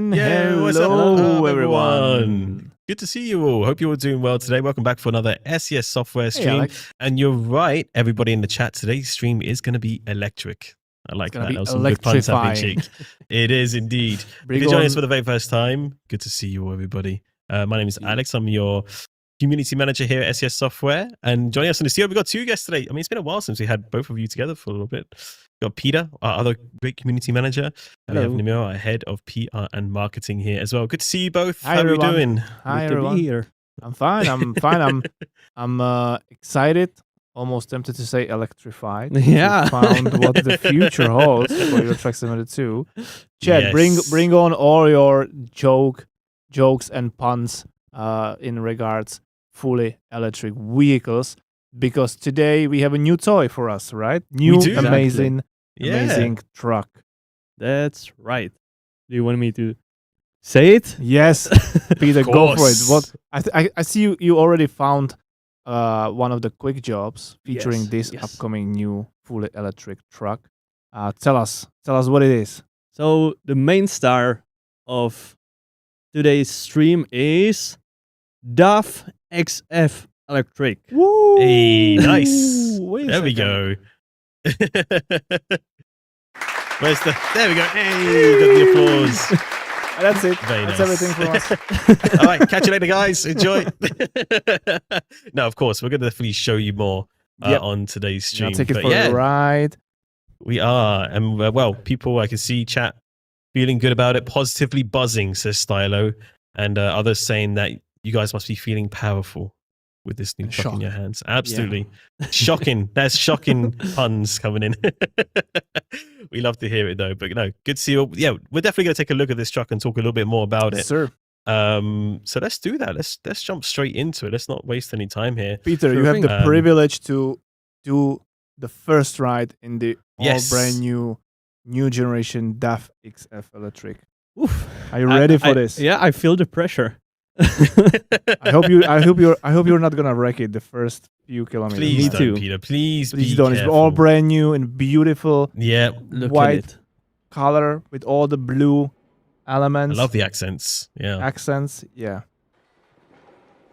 And Yeah, what's up? hello, everyone. Good to see you all. Hope you're all doing well today. Welcome back for another SES software stream. Alex. And you're right, everybody in the chat, today's stream is going to be electric. I like that. That was some good puns happening, Cheek. It is indeed. If you're joining us for the very first time, good to see you all, everybody. My name is Alex. I'm your community manager here at SES Software. And joining us in the studio, we've got two guests today. I mean, it's been a while since we had both of you together for a little bit. We've got Peter, our other great community manager. And we have Nemo, our head of PR and marketing here as well. Good to see you both. Hi, How everyone. are you doing? Hi, Good everyone. to be here. I'm fine. I'm fine. I'm excited. Almost tempted to say electrified. Yeah. We found what the future holds for Euro Truck Simulator 2. Chad, Yes. bring on all your jokes and puns in regards fully electric vehicles, because today we have a new toy for us, right? New do. amazing Yeah. truck. That's right. Do you want me to say it? Yes, Peter, go for it. course. What I see you already found one of the quick jobs featuring Yes, this yes. upcoming new fully electric truck. Tell us what it is. So the main star of today's stream is DAF XF Electric. Woo! Hey, nice. Wait a There we second. go. There we go. Hey, got the applause. That's it. Very That's nice. everything from us. All right, catch you later, guys. Enjoy. No, of course, we're going to definitely show you more Yep. on today's Now stream. take it But for yeah, a ride. we are. And well, people, I can see chat feeling good about it, positively buzzing, says Stylo. And others saying that you guys must be feeling powerful with this new truck in your hands. Absolutely. Shocking. There's shocking puns coming in. We love to hear it, though. But no, good to see you. Yeah, we're definitely going to take a look at this truck and talk a little bit more about Yes, it. sir. So let's do that. Let's jump straight into it. Let's not waste any time here. Peter, you Sure have thing. the privilege to do the first ride in the all brand new generation DAF XF electric. Oof. Are you ready for this? Yeah, I feel the pressure. I hope you're not gonna wreck it the first few kilometers. Please Me don't, too. Peter. Please Please be don't. It's careful. all brand new and beautiful Yeah, Look white at it. color with all the blue I elements. love the accents. Yeah, accents. Yeah.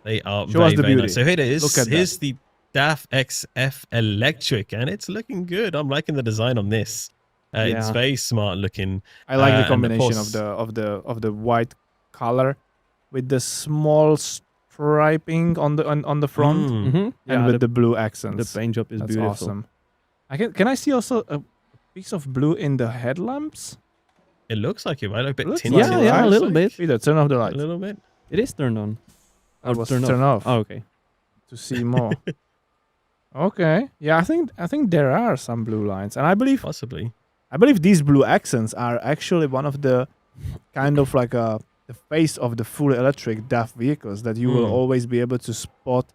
they are Show very, us the very beauty. nice. So here it is. Look at Here's the DAF XF Electric, and it's looking good. I'm liking the design on this. It's Yeah. very smart looking. I like the and of combination course- of the white color with the small striping on the front Mm. Mhm. and with the blue accents. the paint job is That's beautiful. awesome. Can I see also a piece of blue in the headlamps? It looks like it, right? Like a bit Looks tinted. like it, Yeah, right? a little bit. Peter, turn off the A light. little bit. It is turned on. I was turn turn off Oh, okay. to see more. Okay. Yeah, I think there are some blue lines, and I believe Possibly. these blue accents are actually one of the kind of like the face of the fully electric DAF vehicles that you will Mm. always be able to spot,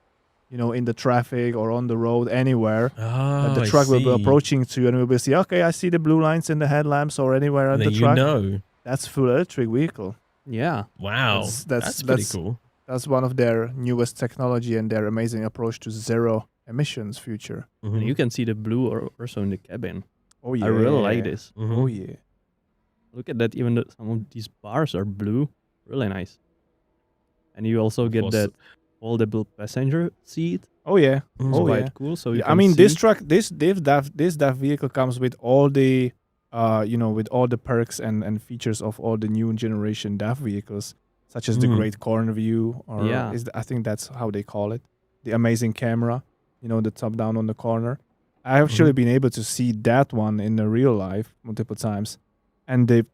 in the traffic or on the road anywhere. Oh, That the I truck will be see. approaching to you, and we will see, okay, I see the blue lines in the headlamps or anywhere at And the then truck. you know. That's full electric vehicle. Yeah. Wow. That's Pretty cool. That's one of their newest technology and their amazing approach to zero emissions future. Mhm. And you can see the blue also in the cabin. Oh yeah, I really like this. Mhm. Oh yeah. Look at that. Even some of these bars are blue. Really nice. And you also Of get course. that foldable passenger seat. Oh yeah. Mm. It's Oh, quite yeah. cool. So you Yeah, I can mean, this see- truck, this DAF vehicle comes with all the, with all the perks and features of all the new generation DAF vehicles, such as the Mm. great corner view, or Yeah. I think that's how they call it, the amazing camera, the top down on the corner. I've actually been able to see that one in the real life multiple times, and the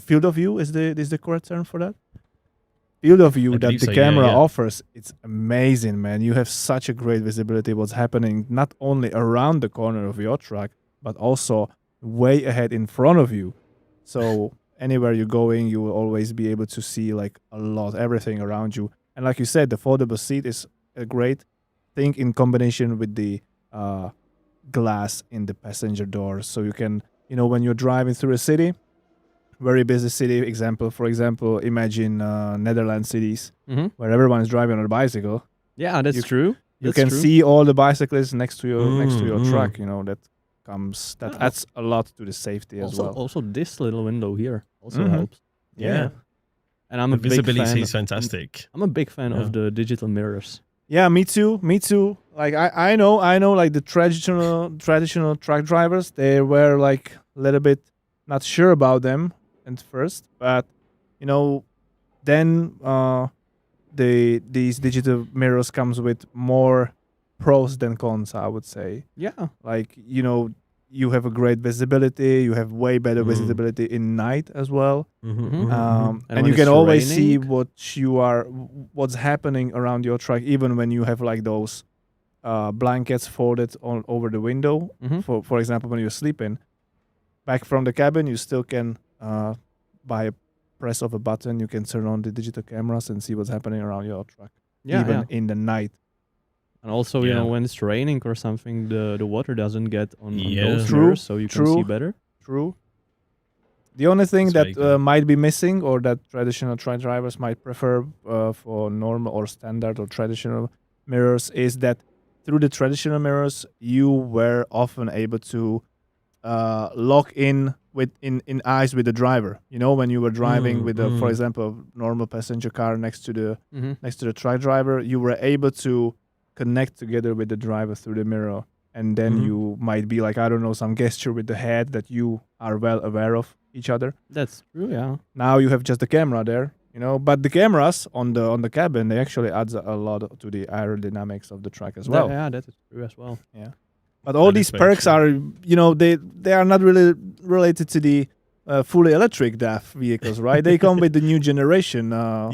field of view is the correct term for that. Field of view I that believe the so, yeah, camera yeah. offers, it's amazing, man. You have such a great visibility what's happening not only around the corner of your truck, but also way ahead in front of you. So anywhere you're going, you will always be able to see like everything around you. And like you said, the foldable seat is a great thing in combination with the glass in the passenger door. So you can, when you're driving through a city, very busy city, for example, imagine Netherlands cities Mhm. where everyone is driving on a bicycle. Yeah, that's You- true. You That's can true. see all the bicyclists next to your Mm. truck. That Oh. adds a lot to the safety as Also, well. also this little window here also Mhm. helps. Yeah. And I'm the a big visibility fan. is fantastic. I'm a big fan of the digital mirrors. Yeah, me too. Like I know like the traditional truck drivers, they were like a little bit not sure about them at first, but you know, then these digital mirrors comes with more pros than cons, I would say. Yeah. Like, you know, you have a great visibility, you have way better visibility in night as well. And you can always see what's happening around your truck, even when you have like those blankets folded on over the window. For example, when you're sleeping, back from the cabin, you still can by a press of a button, you can turn on the digital cameras and see what's happening around your truck, even in the night. And also, you know, when it's raining or something, the water doesn't get on those mirrors, so you can see better. True. The only thing that might be missing, or that traditional truck drivers might prefer for normal or standard or traditional mirrors, is that through the traditional mirrors, you were often able to lock in in eyes with the driver. You know, when you were driving with, for example, a normal passenger car next to the truck driver, you were able to connect together with the driver through the mirror, and then you might be like, I don't know, some gesture with the head that you are well aware of each other. That's true. Yeah. Now you have just the camera there, you know, but the cameras on the cabin, they actually adds a lot to the aerodynamics of the truck as well. Yeah, that is true as well. Yeah. But all these perks are, you know, they are not really related to the fully electric DAF vehicles, right? They come with the new generation line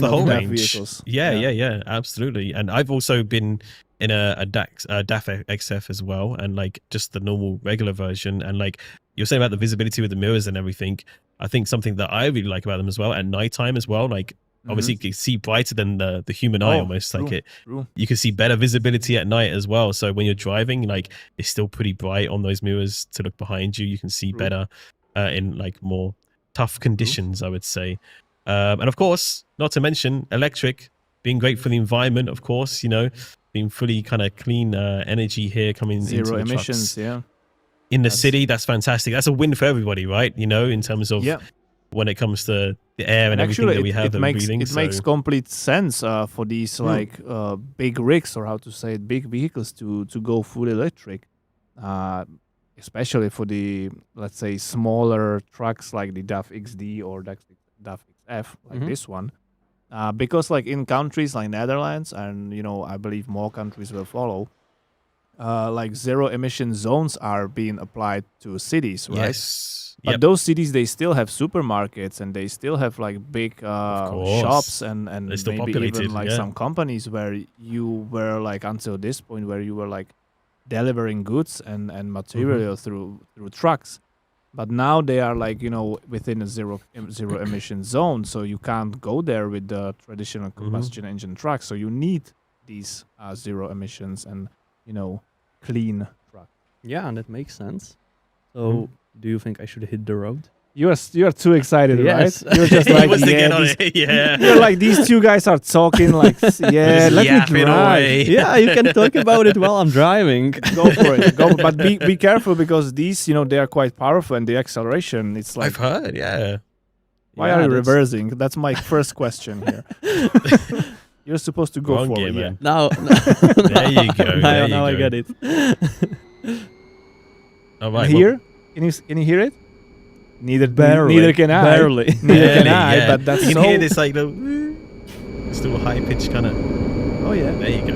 the whole of DAF range. vehicles. Yeah, absolutely. And I've also been in a DAF XF as well, and like just the normal regular version. And like you're saying about the visibility with the mirrors and everything, I think something that I really like about them as well at nighttime as well, like obviously you can see brighter than the human eye almost. True, like you can see better visibility at night as well. So when you're driving, like it's still pretty bright on those mirrors to look behind you. You can see better in like more tough conditions, I would say. And of course, not to mention electric being great for the environment, of course, you know, being fully kind of clean energy here coming into the emissions, trucks. In the city, that's fantastic. That's a win for everybody, right? You know, in terms of when it comes to the air and everything that we have that we're breathing. It makes complete sense for these like big rigs, or how to say it, big vehicles to go full electric. Especially for the, let's say, smaller trucks like the DAF XD or DAF XF, like this one. Because like in countries like Netherlands, and, you know, I believe more countries will follow, like zero emission zones are being applied to cities, right? Yes. But those cities, they still have supermarkets, and they still have like big shops and maybe even like some companies where you were like, until this point, where you were like delivering goods and material through trucks. But now they are like, you know, within a zero emission zone, so you can't go there with the traditional combustion engine trucks. So you need these zero emissions and, you know, clean trucks. Yeah, and that makes sense. So do you think I should hit the road? You are too excited, yes. Right? You're just like, you're like, these two guys are talking like, let me drive. Yeah, you can talk about it while I'm driving. Go for it. But be careful, because these, you know, they are quite powerful, and the acceleration, it's like, I've heard, Why are you reversing? That's my first question here. You're supposed to go Wrong forward. Gear, man. Now, there you go. Now I get it. All right. Here? Can you hear it? Neither can I. Barely. Neither can I, but that's you can hear this like still high pitch kind of. Oh yeah. There you go.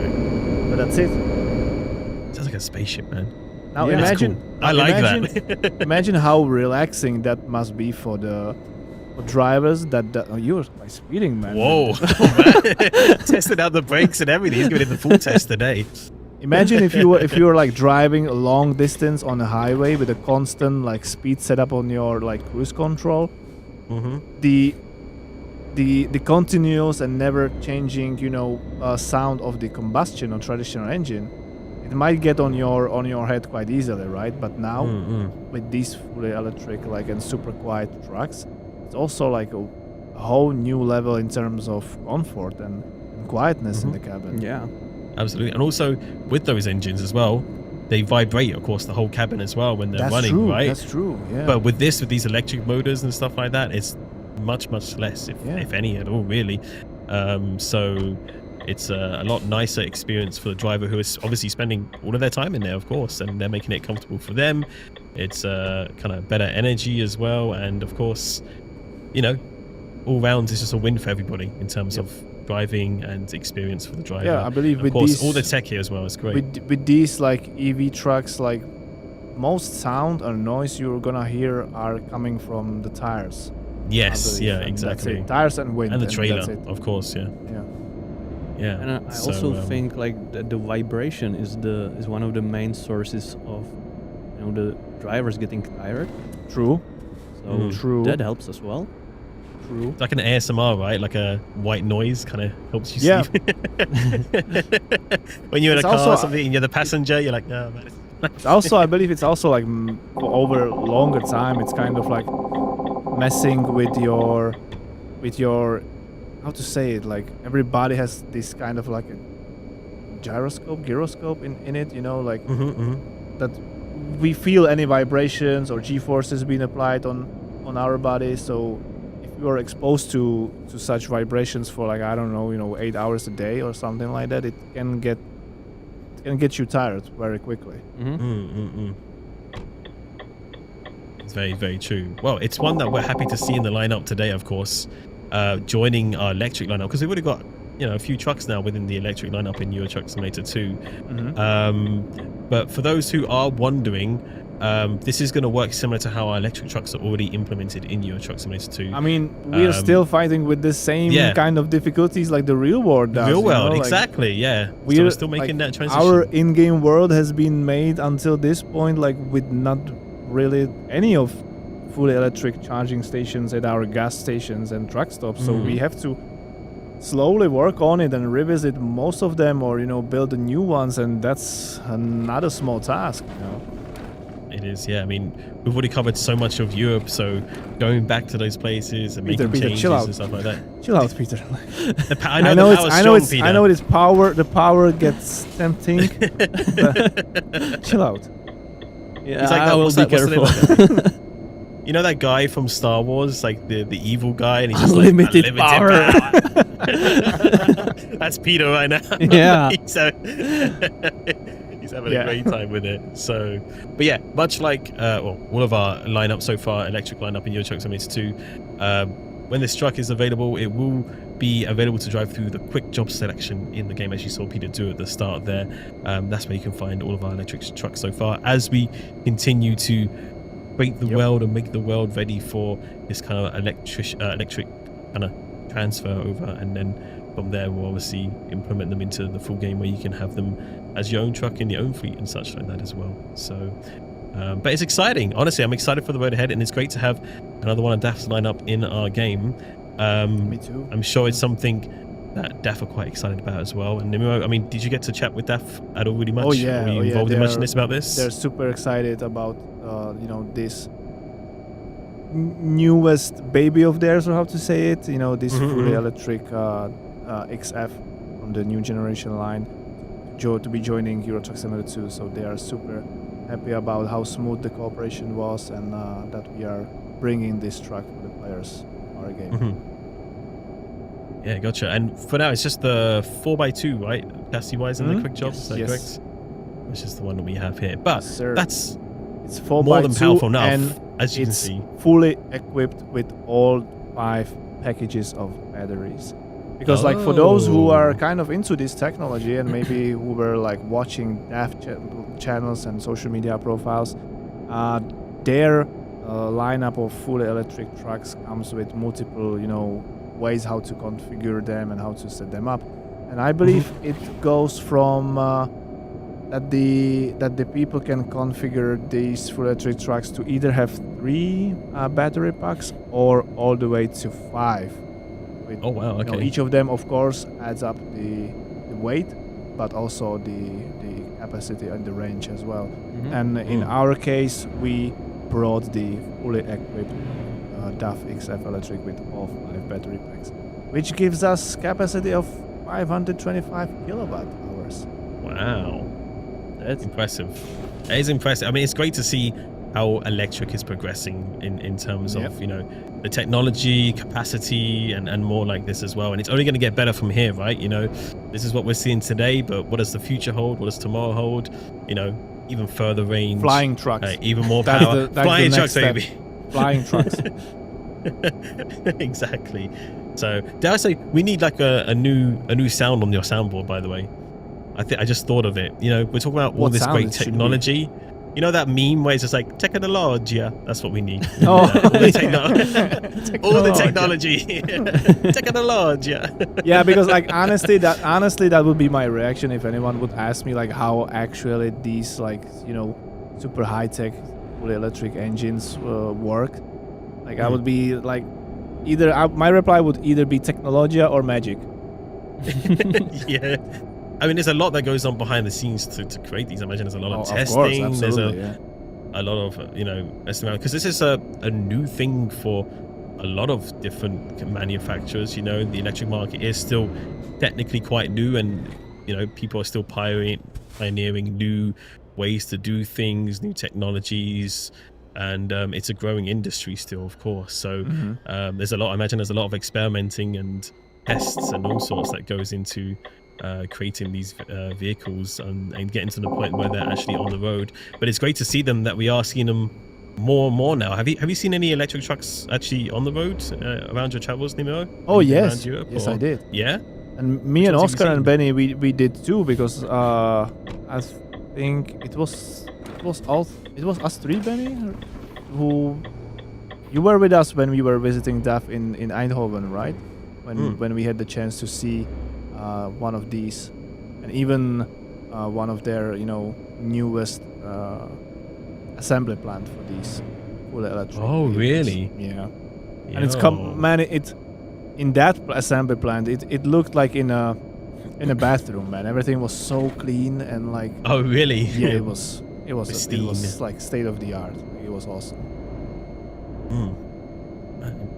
But that's it. Sounds like a spaceship, man. Now imagine. Cool. I like that. Imagine how relaxing that must be for the drivers. You're like speeding, man. Whoa, man. Testing out the brakes and everything. He's giving it the full test today. Imagine if you were like driving a long distance on a highway with a constant like speed setup on your like cruise control. The continuous and never changing, you know, sound of the combustion or traditional engine, it might get on your head quite easily, right? But now with these fully electric like and super quiet trucks, it's also like a whole new level in terms of comfort and quietness in the cabin. Yeah. Absolutely. And also with those engines as well, they vibrate across the whole cabin as well when they're running, right? That's true, yeah. But with these electric motors and stuff like that, it's much less, if any at all, really. So it's a lot nicer experience for the driver, who is obviously spending all of their time in there, of course, and they're making it comfortable for them. It's kind of better energy as well, and of course, you know, all round it's just a win for everybody in terms of driving and experience for the driver. Yeah, I believe with these, all the tech here as well is great. With these like EV trucks, like most sound or noise you're gonna hear are coming from the tires. Yes, yeah, exactly. Tires and wind. And the trailer, of course, yeah. Yeah. And I also think like the vibration is one of the main sources of, you know, the drivers getting tired. True. So True. That helps as well. True. It's like an ASMR, right? Like a white noise kind of helps you sleep. When you're in a car or something and you're the passenger, you're like, no, man. It's also, I believe it's also like over longer time, it's kind of like messing with your, how to say it, like everybody has this kind of like a gyroscope in it, you know, like that we feel any vibrations or G-forces being applied on our body. So if you are exposed to such vibrations for like, I don't know, you know, 8 hours a day or something like that, it can get you tired very quickly. It's very, very true. Well, it's one that we're happy to see in the lineup today, of course, joining our electric lineup, because we've already got, you know, a few trucks now within the electric lineup in Euro Truck Simulator 2. But for those who are wondering, this is going to work similar to how our electric trucks are already implemented in Euro Truck Simulator 2. I mean, we are still fighting with the same kind of difficulties like the real world does. Real world, like, exactly, yeah. So we're still making that transition. Our in-game world has been made until this point, like with not really any of fully electric charging stations at our gas stations and truck stops. So we have to slowly work on it and revisit most of them, or, you know, build the new ones, and that's not a small task, you know. It is, yeah. I mean, we've already covered so much of Europe, so going back to those places and making changes and stuff like that. Chill out, Peter. I know it's power. The power gets tempting. Chill out. Yeah, like, I will be careful. You know that guy from Star Wars, like the evil guy, and he's just unlimited like unlimited power. That's Peter right now. Yeah. He's having a great time with it. So, but yeah, much like all of our lineup so far, electric lineup in Euro Truck Simulator 2, when this truck is available, it will be available to drive through the quick job selection in the game, as you saw Peter do at the start there. That's where you can find all of our electric trucks so far, as we continue to break the world and make the world ready for this kind of electric kind of transfer over, and then from there we'll obviously implement them into the full game where you can have them as your own truck in your own fleet and such like that as well. So but it's exciting, honestly. I'm excited for the road ahead, and it's great to have another one of DAF's lineup in our game. Me too. I'm sure it's something that DAF are quite excited about as well. And Nimuro, I mean, did you get to chat with DAF at all really much? Oh yeah. Were you involved in much in this about this? They're super excited about you know, this newest baby of theirs, or how to say it. You know, this fully electric XF from the new generation line to be joining Euro Truck Simulator 2. So they are super happy about how smooth the cooperation was, and that we are bringing this truck for the players in our game. Yeah, gotcha. And for now, it's just the 4x2, right? Chassis-wise and the quick jobs, is that correct? Which is the one that we have here. But it's 4x2 more than powerful enough, and as you can see. Fully equipped with all 5 packages of batteries. Because like for those who are kind of into this technology, and maybe who were like watching DAF channels and social media profiles, their lineup of fully electric trucks comes with multiple, you know, ways how to configure them and how to set them up. And I believe it goes from that the people can configure these full electric trucks to either have 3 battery packs or all the way to 5. With, oh wow! Okay. You know, each of them, of course, adds up the weight, but also the capacity and the range as well. And in our case, we brought the fully equipped DAF XF electric with all 5 battery packs, which gives us capacity of 525 kilowatt hours. Wow, that's impressive. That is impressive. I mean, it's great to see how electric is progressing in terms of, you know, the technology, capacity, and more like this as well. And it's only going to get better from here, right? You know, this is what we're seeing today, but what does the future hold? What does tomorrow hold? You know, even further range. Flying trucks. Even more power. Flying trucks, baby. Flying trucks. Exactly. So, dare I say, we need like a new sound on your soundboard, by the way. I just thought of it. You know, we're talking about all this great technology. You know that meme where it's just like technologia? That's what we need. Oh, all the technology. Technologia. Yeah, because like honestly, that would be my reaction if anyone would ask me like how actually these like, you know, super high tech fully electric engines work. Like I would be like, my reply would either be technologia or magic. Yeah. I mean, there's a lot that goes on behind the scenes to create these. I imagine there's a lot of testing. Of course, there's a lot of, you know, estimating, because this is a new thing for a lot of different manufacturers. You know, the electric market is still technically quite new, and you know, people are still pioneering new ways to do things, new technologies, and it's a growing industry still, of course. So there's a lot. I imagine there's a lot of experimenting and tests and all sorts that goes into creating these vehicles and getting to the point where they're actually on the road. But it's great to see them, that we are seeing them more and more now. Have you seen any electric trucks actually on the road around your travels, Nemo? Oh yes, yes, I did. Yeah, and me and Oscar and Benny, we did too, because I think it was us three, Benny, who you were with us when we were visiting DAF in Eindhoven, right? When we had the chance to see one of these, and even one of their, you know, newest assembly plant for these full electric. Oh, vehicles. Really? Yeah. And it's it in that assembly plant. It looked like in a bathroom, man. Everything was so clean and like. Oh, really? Yeah, it was like state of the art. It was awesome.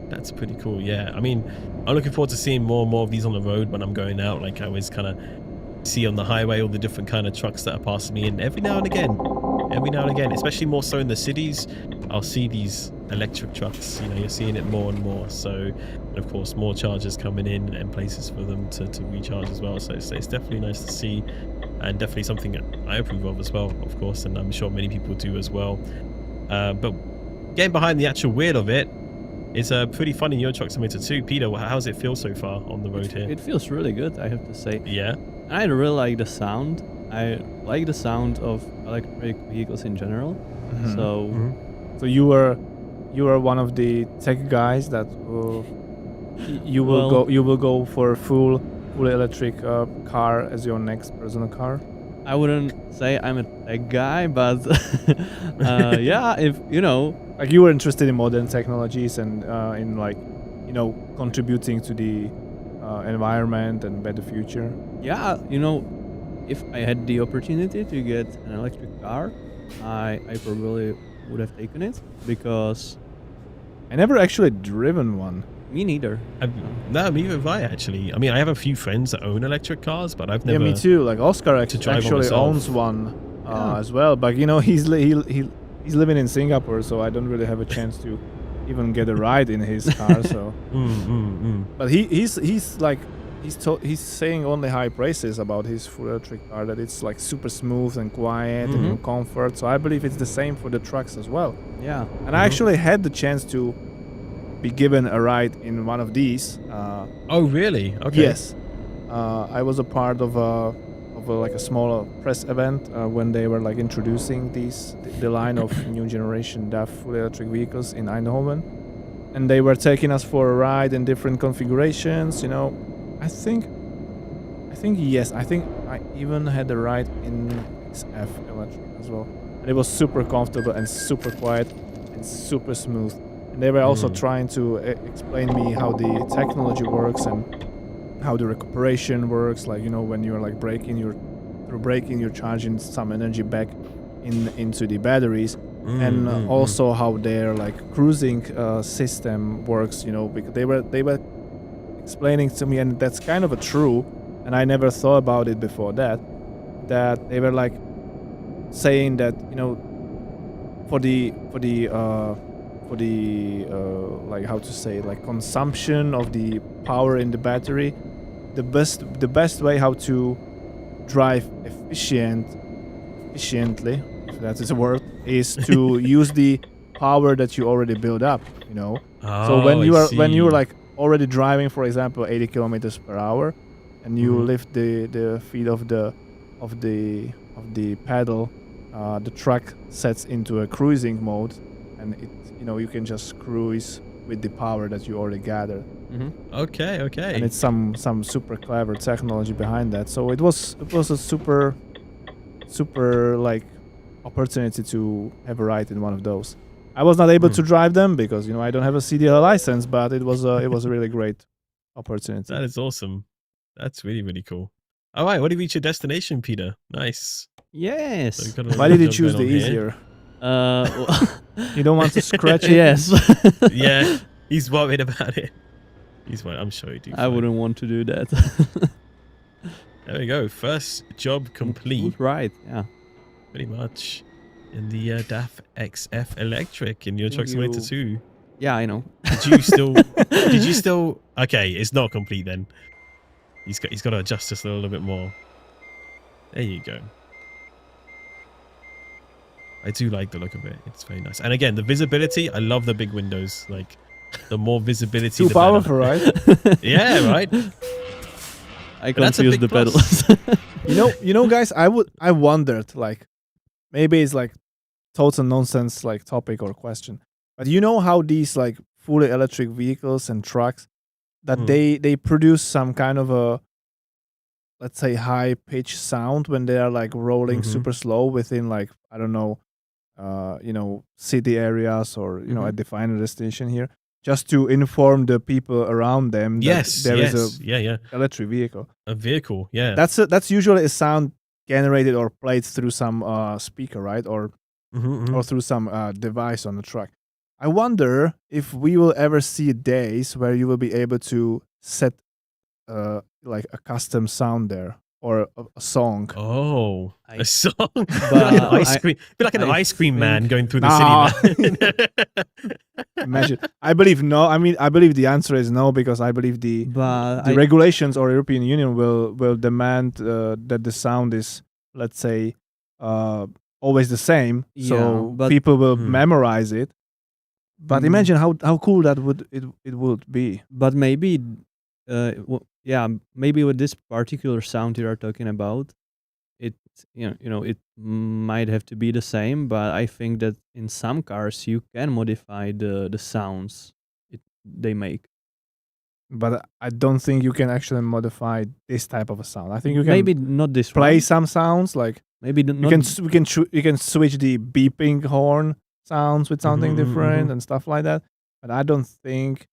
That's pretty cool. Yeah, I mean, I'm looking forward to seeing more and more of these on the road when I'm going out. Like I always kind of see on the highway all the different kind of trucks that are passing me, and every now and again, especially more so in the cities, I'll see these electric trucks. You know, you're seeing it more and more. So, and of course, more chargers coming in and places for them to recharge as well. So it's definitely nice to see, and definitely something that I approve of as well, of course, and I'm sure many people do as well. But getting behind the actual wheel of it, it's pretty fun in Euro Truck Simulator 2. Peter, how does it feel so far on the road here? It feels really good, I have to say. Yeah? I really like the sound. I like the sound of electric vehicles in general. So you were one of the tech guys that you will go for a full electric car as your next personal car? I wouldn't say I'm a tech guy, but yeah, if you know, like you were interested in modern technologies and in like, you know, contributing to the environment and better future. Yeah, you know, if I had the opportunity to get an electric car, I probably would have taken it, because I never actually driven one. Me neither. No, me neither. Actually, I mean, I have a few friends that own electric cars, but I've never. Yeah, me too. Like Oscar actually owns one as well, but you know, he's living in Singapore, so I don't really have a chance to even get a ride in his car. So, but he's saying only high praises about his full electric car, that it's like super smooth and quiet and in comfort. So I believe it's the same for the trucks as well. Yeah. And I actually had the chance to be given a ride in one of these. Oh, really? Okay. Yes. I was a part of like a smaller press event when they were like introducing the line of new generation DAF full electric vehicles in Eindhoven, and they were taking us for a ride in different configurations. You know, I think yes. I think I even had a ride in XF electric as well, and it was super comfortable and super quiet and super smooth. And they were also trying to explain me how the technology works and how the recuperation works. Like, you know, when you're like braking, you're charging some energy back into the batteries, and also how their like cruising system works. You know, because they were explaining to me, and that's kind of a true. And I never thought about it before that they were like saying that, you know, for the like how to say, like consumption of the power in the battery, the best way how to drive efficiently, if that is a word, is to use the power that you already build up, you know. So when you're like already driving, for example, 80 kilometers per hour, and you lift the feet of the pedal, the truck sets into a cruising mode, and you can just cruise with the power that you already gathered. Okay. And it's some super clever technology behind that. So it was a super like opportunity to have a ride in one of those. I was not able to drive them because I don't have a CDL license, but it was a really great opportunity. That is awesome. That's really, really cool. All right, what did you reach your destination, Peter? Nice. Yes. So why did you choose the easier? You don't want to scratch it? Yes. Yeah, he's worried about it. I'm sure you do. I wouldn't want to do that. There we go. First job complete. Right. Yeah. Pretty much. In the DAF XF electric in your Truck Simulator 2. Yeah, I know. Did you still? Okay, it's not complete then. He's got to adjust this a little bit more. There you go. I do like the look of it. It's very nice. And again, the visibility. I love the big windows. Like, the more visibility, too powerful, right? Yeah, right. I confuse the pedals. Guys, I wondered, like, maybe it's like total nonsense, like topic or question, but you know how these like fully electric vehicles and trucks that they produce some kind of a, let's say, high pitch sound when they are like rolling super slow within, like, I don't know, city areas or at the final destination here, just to inform the people around them that there is a electric vehicle. A vehicle, yeah. That's usually a sound generated or played through some speaker, right? Or through some device on the truck. I wonder if we will ever see days where you will be able to set like a custom sound there or a song. Oh, a song. Ice cream. Be like an ice cream man going through the city. Imagine. I believe no. I mean, I believe the answer is no, because I believe the regulations or European Union will demand that the sound is, let's say, always the same. So people will memorize it. But imagine how cool that would be. But maybe, maybe with this particular sound you are talking about, it might have to be the same. But I think that in some cars you can modify the sounds they make. But I don't think you can actually modify this type of a sound. I think you can maybe not this play some sounds, like maybe you can switch the beeping horn sounds with something different and stuff like that. But I don't think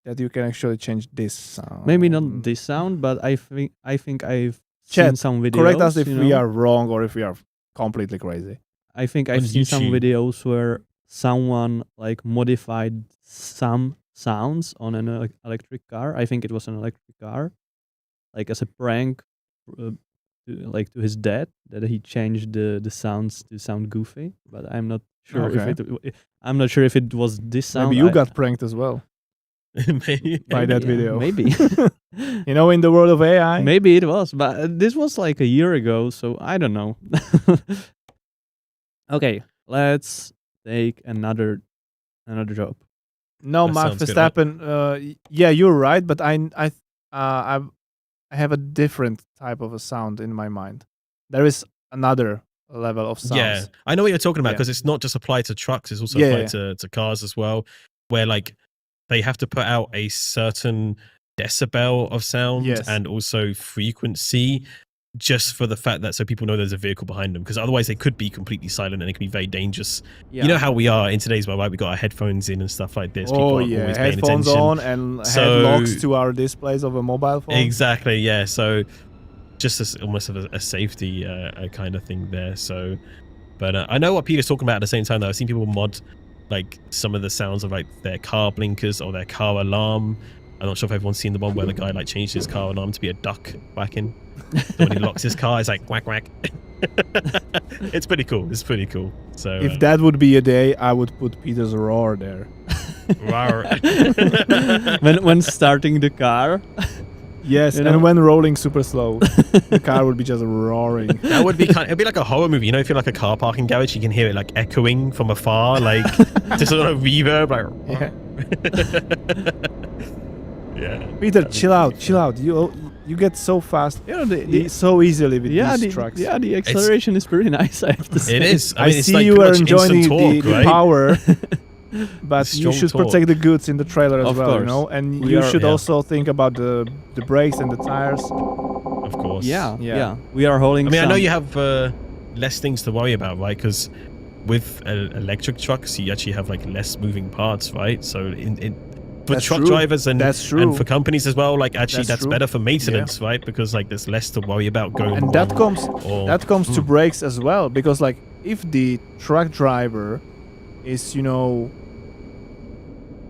that you can actually change this sound. Maybe not this sound, but I think I've seen some videos. Correct us if we are wrong or if we are completely crazy. I think I've seen some videos where someone like modified some sounds on an electric car. I think it was an electric car, like as a prank, to his dad, that he changed the sounds to sound goofy. But I'm not sure if it was this sound. Maybe you got pranked as well. By that video. Maybe. In the world of AI. Maybe it was, but this was like a year ago, so I don't know. Okay, let's take another job. No, Max Verstappen. Yeah, you're right, but I have a different type of a sound in my mind. There is another level of sounds. Yeah, I know what you're talking about, because it's not just applied to trucks; it's also applied to cars as well, where like they have to put out a certain decibel of sound and also frequency, just for the fact that so people know there's a vehicle behind them, because otherwise they could be completely silent and it can be very dangerous. You know how we are in today's world, right? We got our headphones in and stuff like this. People aren't always paying headphones attention. on and headlocks to our displays of a mobile phone. Exactly, yeah. So just almost a safety kind of thing there. So, but I know what Peter's talking about at the same time, though. I've seen people mod like some of the sounds of like their car blinkers or their car alarm. I'm not sure if everyone's seen the one where the guy like changed his car alarm to be a duck quacking. So when he locks his car, it's like quack quack. It's pretty cool. It's pretty cool. So if that would be a day, I would put Peter's roar there. when starting the car. Yes, You know? and when rolling super slow, the car would be just roaring. that would be it'd be like a horror movie. You know, if you're like a car parking garage, you can hear it like echoing from afar, like just sort of reverb. Like, yeah. Peter, chill out. You get so fast, so easily with these trucks. Yeah, the acceleration is pretty nice, I have to say. It is. I it's see like you are pretty much enjoying instant the torque, right? power, but The you strong should torque. protect the goods in the trailer as Of well, you course. know? And We you are- should yeah. also think about the brakes and the tires. Of course. Yeah. We are holding. I mean, I know some- you have less things to worry about, right? Because with electric trucks, you actually have like less moving parts, right? So for That's truck true. drivers and That's true. and for companies as well, like actually That's that's true. better for maintenance, right? Because like there's less to worry about going And wrong. that comes to brakes as well, because like if the truck driver is,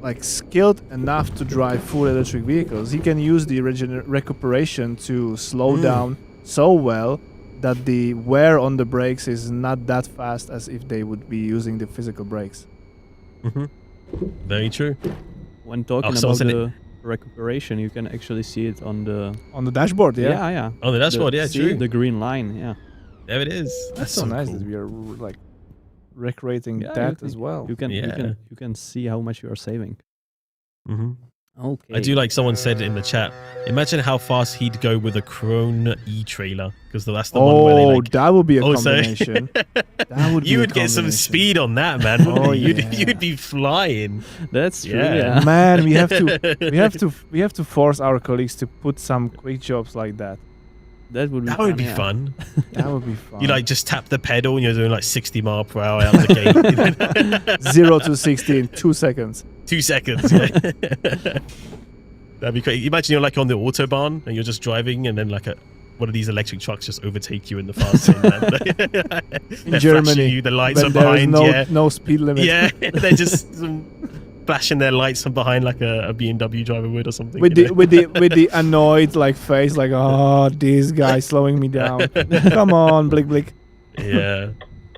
like skilled enough to drive full electric vehicles, he can use the recuperation to slow down so well that the wear on the brakes is not that fast as if they would be using the physical brakes. Very true. When talking so about isn't it- the recuperation, you can actually see it on the dashboard, yeah. yeah. On the dashboard, yeah, see true. the green line, yeah. There it is. That's so nice that we are like recreating Yeah, that you as well. You can Yeah. you can see how much you are saving. hmm Okay. I do like someone said in the chat. Imagine how fast he'd go with a Krone e-trailer, because that's the one where they like. that would be a Oh, so- combination. That would be You a would get some combination. speed on that, man. Wouldn't Oh, you? yeah. You'd be flying. That's true. Yeah. Yeah. Man, we have to force our colleagues to put some quick jobs like that. That would be That would be yeah. fun. That would be fun. You like just tap the pedal and you're doing like 60 mile per hour out the gate. 0 to 60 in 2 seconds. 2 seconds. Yeah. That'd be crazy. Imagine you're like on the autobahn and you're just driving, and then like one of these electric trucks just overtake you in the fast lane. In They're Germany, flashing you, the lights when are there is behind. no speed limit. Yeah, they're just flashing their lights from behind like a BMW driver would or something. With you the know? with the annoyed like face, like, oh, this guy slowing me down. Come on, blick blick. Yeah,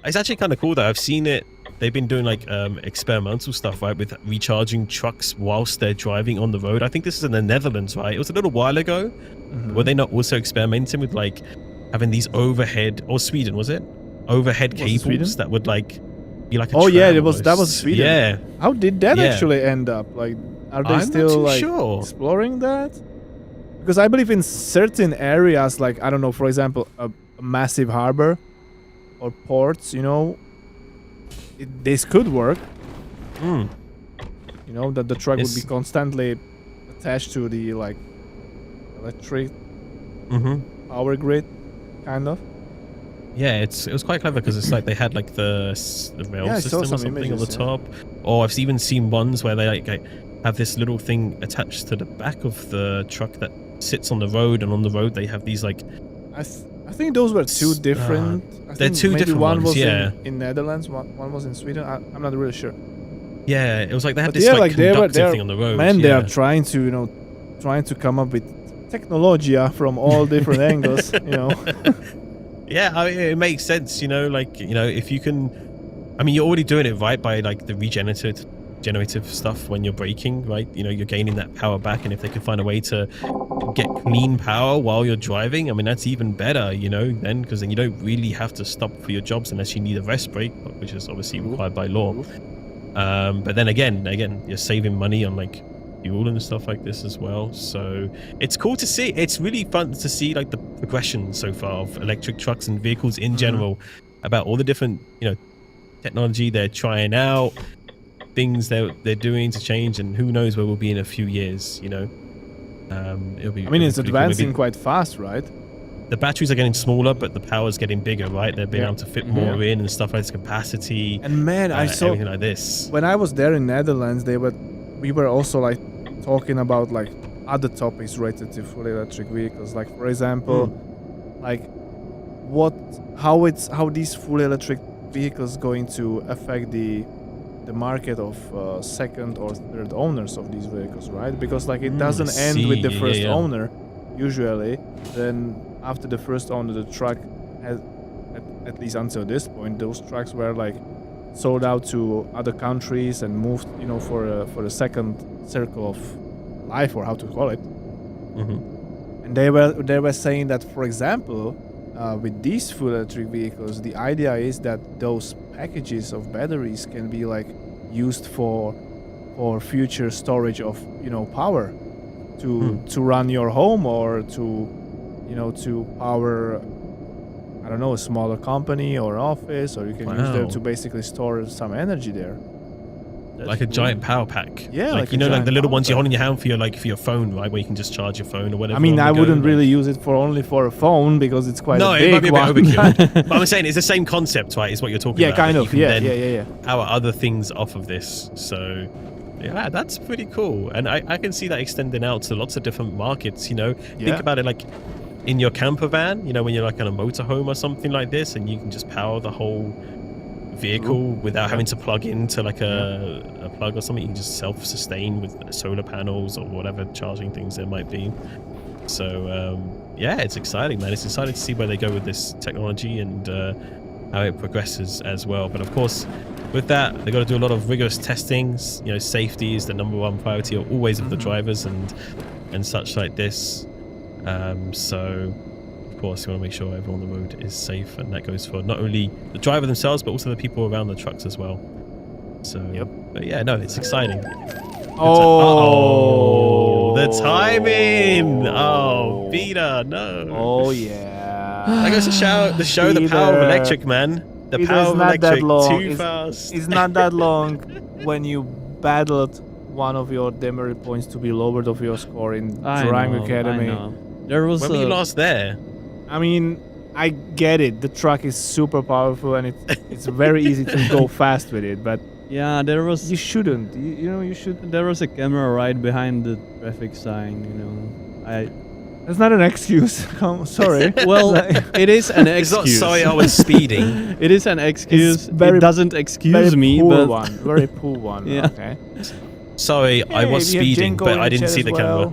it's actually kind of cool though. I've seen it. They've been doing like experimental stuff, right, with recharging trucks whilst they're driving on the road. I think this is in the Netherlands, right? It was a little while ago. Were they not also experimenting with like having these overhead, or Sweden was it? Overhead Was it cables Sweden? that would like be like a Oh yeah, tram that was almost. Sweden. Yeah, How did that Yeah. actually end up? Like, are they I'm still not too like sure. exploring that? Because I believe in certain areas, like I don't know, for example, a massive harbor or ports, this could work. Mm. That the truck would be It's- constantly attached to the like electric Mm-hmm. power grid, kind of. Yeah, it was quite clever because it's like they had like the rail Yeah, I saw system or some something on the images, yeah. top. Or I've even seen ones where they like have this little thing attached to the back of the truck that sits on the road, and on the road they have these like I think those were two different. I they're think two maybe different one ones, was yeah. in Netherlands, one was in Sweden. I'm not really sure. yeah, it was like they had But this yeah, like they conductive were thing on the road. Man, they yeah. are trying to come up with technologia from all different angles. Yeah, I mean, it makes sense, if you can. I mean, you're already doing it right by like the regenerative stuff when you're braking, right? You're gaining that power back, and if they can find a way to get clean power while you're driving, I mean, that's even better, then, because then you don't really have to stop for your jobs unless you need a rest break, which is obviously required by law. But then again, you're saving money on like fuel and stuff like this as well. So it's cool to see. It's really fun to see like the progression so far of electric trucks and vehicles in general, about all the different technology they're trying out, things they're doing to change, and who knows where we'll be in a few years. It'll be. I mean, it's pretty cool. advancing Maybe quite fast, right? the batteries are getting smaller, but the power's getting bigger, right? They're being Yeah. able to fit more in and stuff like this, capacity, And man, I saw everything like this. when I was there in Netherlands, we were also like talking about like other topics related to fully electric vehicles, like for example, like how these fully electric vehicles going to affect the market of second or third owners of these vehicles, right? Because like it doesn't end with the first owner usually. Then after the first owner, the truck had at least until this point, those trucks were like sold out to other countries and moved, for a second circle of life, or how to call it. And they were saying that, for example, with these full electric vehicles, the idea is that those packages of batteries can be like used for future storage of power to run your home, or to power, I don't know, a smaller company or office, or you can use them to basically store some energy there. That's like a giant power pack. Yeah, like the little ones you hold in your hand for your phone, right? Where you can just charge your phone or whatever. I mean, I wouldn't really use it only for a phone, because it's quite a big it might be a one. bit overkill. But I'm saying it's the same concept, right? Is what you're talking about. Yeah, kind of. Yeah. Power other things off of this. So yeah, that's pretty cool. And I can see that extending out to lots of different markets, Think about it like in your camper van, when you're like on a motorhome or something like this, and you can just power the whole vehicle without having to plug into like a plug or something. You can just self-sustain with solar panels or whatever charging things there might be. So yeah, it's exciting, man. It's exciting to see where they go with this technology and how it progresses as well. But of course, with that, they've got to do a lot of rigorous testings. Safety is the #1 priority always of the drivers and such like this. So of course, you want to make sure everyone on the road is safe, and that goes for not only the driver themselves, but also the people around the trucks as well. So but yeah, no, it's exciting. The timing! Oh, Peter, no. Oh yeah. That goes to show the power of electric, man. The power of electric, too fast. It's not that long when you battled one of your demerit points to be lowered of your score in Driving Academy. I know. There was when were you last there? I mean, I get it. The truck is super powerful, and it's very easy to go fast with it. But yeah, there was. You shouldn't. You should. There was a camera right behind the traffic sign. That's not an excuse. Sorry. Well, it is an excuse. It's not sorry I was speeding. It is an excuse. It doesn't excuse me, but very poor one. Yeah. Okay. Sorry, I was speeding, but I didn't see the camera.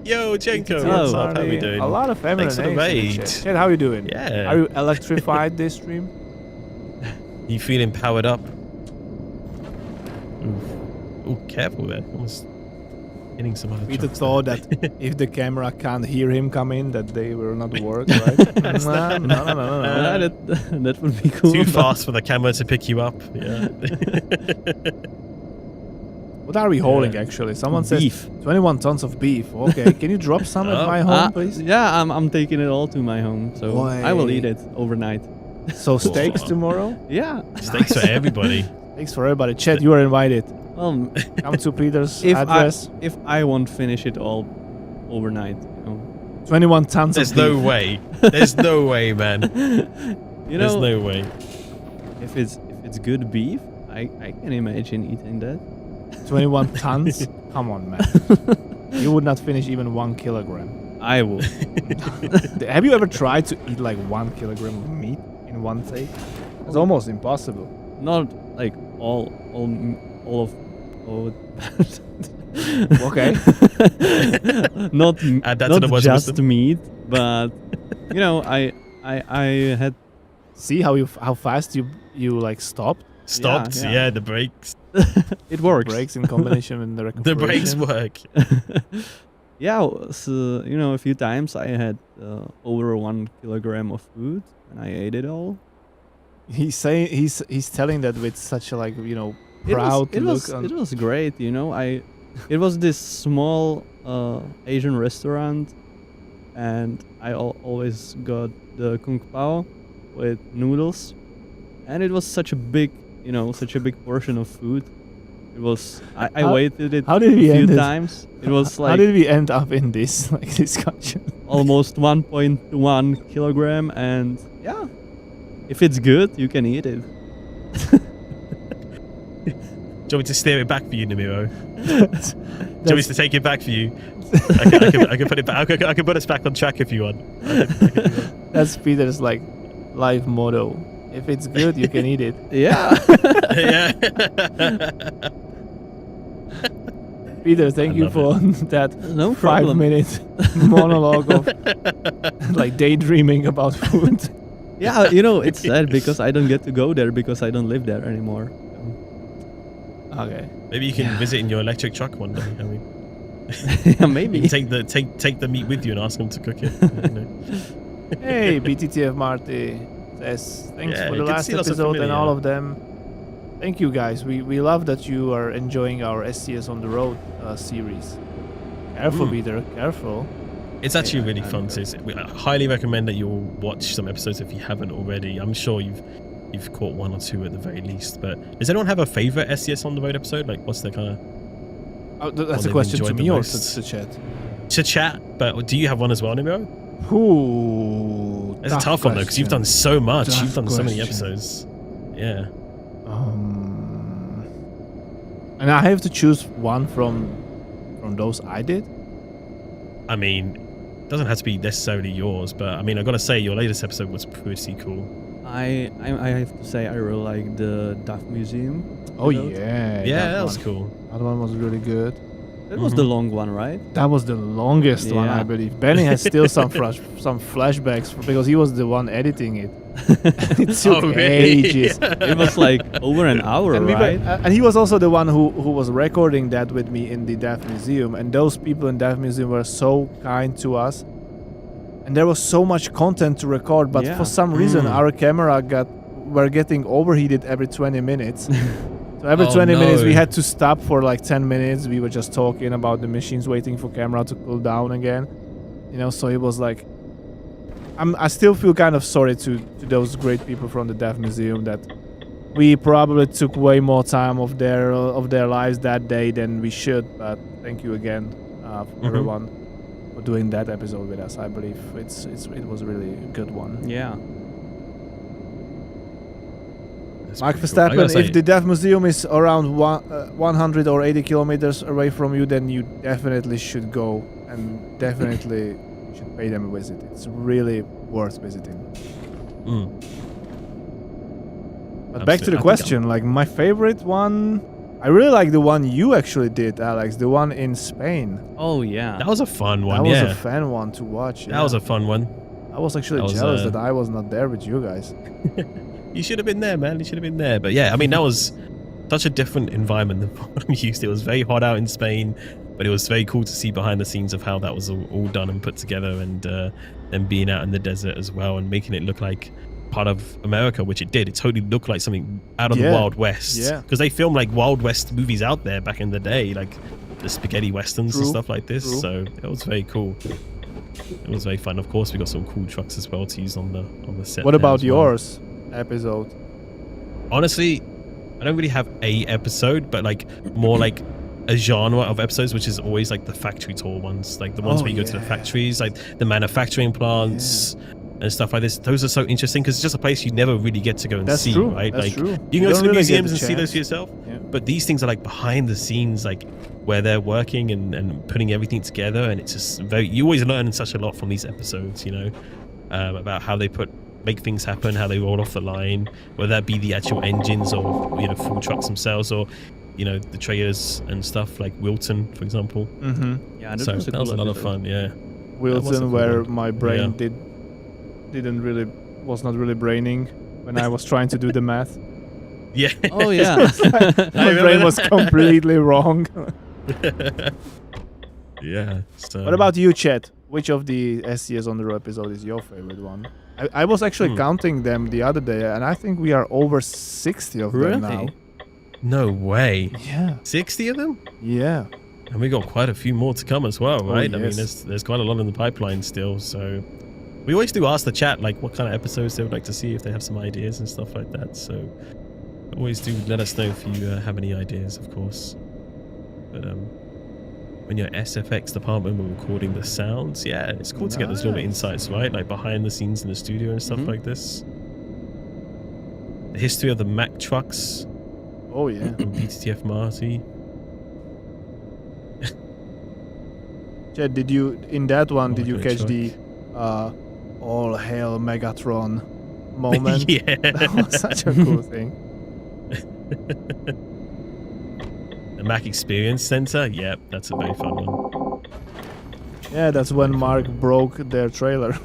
Yo, Jenko, what's up? How are we doing? A lot of feminine Thanks for the raid. Chet, how are you doing? Yeah. Are you electrified this stream? You feeling powered up? Ooh, careful there. Almost hitting some other Peter trucks thought there. that if the camera can't hear him come in, that they will not work, right? No. That would be cool. Too fast for the camera to pick you up. Yeah. What are we holding, actually? Someone says 21 tons of beef. Okay, can you drop some at my home, please? Yeah, I'm taking it all to my home, so I will eat it overnight. So steaks tomorrow? Yeah. Steaks for everybody. Steaks for everybody. Chet, you are invited. Come to Peter's address. If I won't finish it all overnight, 21 tons There's of beef. no way. There's no way, man. There's no way. If it's good beef, I can imagine eating that. 21 tons? Come on, man. You would not finish even 1 kilogram. I will. Have you ever tried to eat like 1 kilogram of meat in one take? It's almost impossible. Not like all of Okay. not just wisdom. Meat, but I had. See how fast you like stopped? Yeah, the brakes. It works. Brakes in combination with the recuperation. The brakes work. Yeah, so, a few times I had over 1 kilogram of food and I ate it all. He's telling that with such a proud look. It was great, it was this small Asian restaurant, and I always got the kung pao with noodles, and it was such a big portion of food. It was I waited it a few times. It was like, how did we end up in this discussion? Almost 1.1 kilogram, and yeah, if it's good, you can eat it. Do you want me to steer it back for you, Namiro? Do you want me to take it back for you? I can put it back. I can put us back on track if you want. That's Peter's life motto. If it's good, you can eat it. Yeah. Yeah. Peter, thank you for that 5-minute monologue of daydreaming about food. Yeah, you know, it's sad because I don't get to go there because I don't live there anymore. Okay. Maybe you can visit in your electric truck one day. I mean, yeah, maybe. you can take the meat with you and ask them to cook it. You know? Hey, BTTF Marty says thanks for the last episode and all of them. Thank you guys. We love that you are enjoying our SCS on the road series. Careful, Peter. Careful. It's actually really fun. I highly recommend that you'll watch some episodes if you haven't already. I'm sure you've caught one or two at the very least. But does anyone have a favorite SCS on the road episode? Like, what's the kind of? That's a question to me or to chat? To chat. But do you have one as well, Nimiro? Ooh, it's a tough one though, because you've done so much. You've done so many question. episodes. Yeah. And I have to choose one from those I did. I mean, it doesn't have to be necessarily yours, but I mean, I gotta say, your latest episode was pretty cool. I have to say I really like the DAF Museum. Oh yeah, that was cool. That one was really good. That was the long one, right? That was the longest one, I believe. Benny has still some flashbacks because he was the one editing it. It took ages. It was like over an hour, right? And he was also the one who was recording that with me in the DAF Museum. And those people in DAF Museum were so kind to us. And there was so much content to record, but for some reason our camera were getting overheated every 20 minutes. So every 20 minutes we had to stop for like 10 minutes. We were just talking about the machines, waiting for camera to cool down again. You know, so it was like, I still feel kind of sorry to those great people from the DAF Museum that we probably took way more time of their lives that day than we should. But thank you again for everyone for doing that episode with us. I believe it was a really good one. Yeah. Mark Verstappen, if the DAF Museum is around 100 or 80 kilometers away from you, then you definitely should go and definitely should pay them a visit. It's really worth visiting. But back to the question, like my favorite one, I really like the one you actually did, Alex, the one in Spain. Oh yeah, that was a fun one. That was a fun one to watch. That was a fun one. I was actually jealous that I was not there with you guys. You should have been there, man. You should have been there. But yeah, I mean, that was such a different environment than what I'm used to. It was very hot out in Spain, but it was very cool to see behind the scenes of how that was all done and put together, and then being out in the desert as well and making it look like part of America, which it did. It totally looked like something out of the Wild West. Yeah. Because they filmed like Wild West movies out there back in the day, like the spaghetti westerns and stuff like this. So it was very cool. It was very fun. Of course, we got some cool trucks as well to use on the set. What about yours? Episode? Honestly, I don't really have a episode, but like more like a genre of episodes, which is always like the factory tour ones, like the ones where you go to the factories, like the manufacturing plants and stuff like this. Those are so interesting because it's just a place you never really get to go and see, right? That's like true. You can go to the museums and see those for yourself, but these things are like behind the scenes, like where they're working and putting everything together, and it's just you always learn such a lot from these episodes, you know, about how they make things happen, how they roll off the line, whether that be the actual engines or, you know, full trucks themselves, or, you know, the trailers and stuff like Wilton, for example. Yeah, so that was a lot of fun. Wilton, where my brain was not really braining when I was trying to do the math. Yeah. Oh yeah. My brain was completely wrong. Yeah. So. What about you, Chet? Which of the SCS on the road episode is your favorite one? I was actually counting them the other day, and I think we are over 60 of them now. No way. Yeah. 60 of them? Yeah. And we got quite a few more to come as well, right? Oh, yes. I mean, there's quite a lot in the pipeline still, so we always do ask the chat like what kind of episodes they would like to see, if they have some ideas and stuff like that. So always do let us know if you have any ideas, of course. But when you're SFX department, we're recording the sounds. Yeah, it's cool to get those little insights, right? Like behind the scenes in the studio and stuff like this. The history of the Mack trucks. Oh yeah. And BTTF Marty. Chad, did you catch the all hail Megatron moment? Yeah. That was such a cool thing. The Mack Experience Center? Yep, that's a very fun one. Yeah, that's when Mark broke their trailer.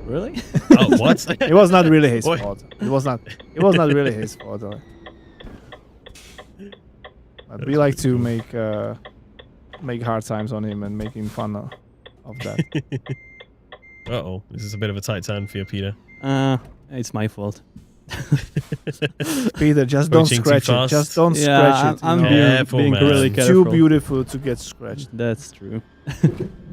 Really? Oh, what? It was not really his What? fault. It was not really his fault. But we like to make hard times on him and making fun of that. Uh-oh, this is a bit of a tight turn for you, Peter. It's my fault. Peter, just don't scratch it. Just don't scratch it. I'm being really it's careful. too beautiful to get scratched. That's true.